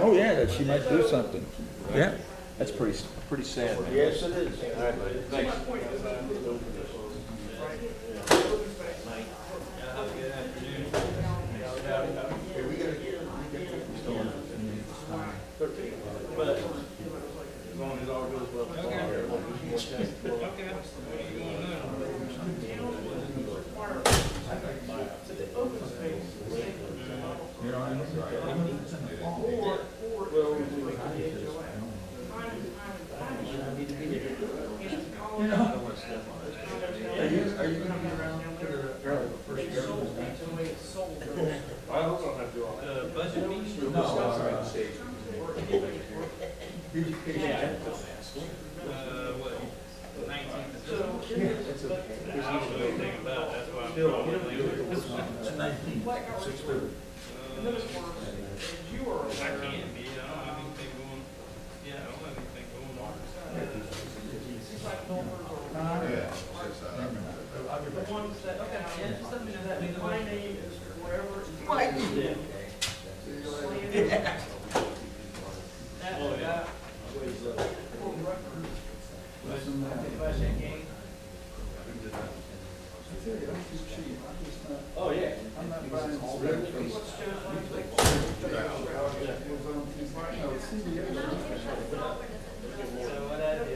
Oh, yeah, that she might do something. Yeah. That's pretty sad. Yes, it is. All right, buddy. Thanks. But as long as all goes well tomorrow. Okay. Are you gonna be around for the first year? I hope I don't have to do all that. Budget meeting? No. What, 19th? There's usually a thing about it, that's why I'm probably leaving. It's 19, 6:30. I can't be, I don't have anything going, yeah, I don't have anything going on. Yeah. The ones that, okay, yeah, just let me know that, my name is wherever. Mike. That guy. tell you, I'm too cheap. I'm just not. Oh, yeah. I'm not buying stuff from. It's like, no, CBS. So what I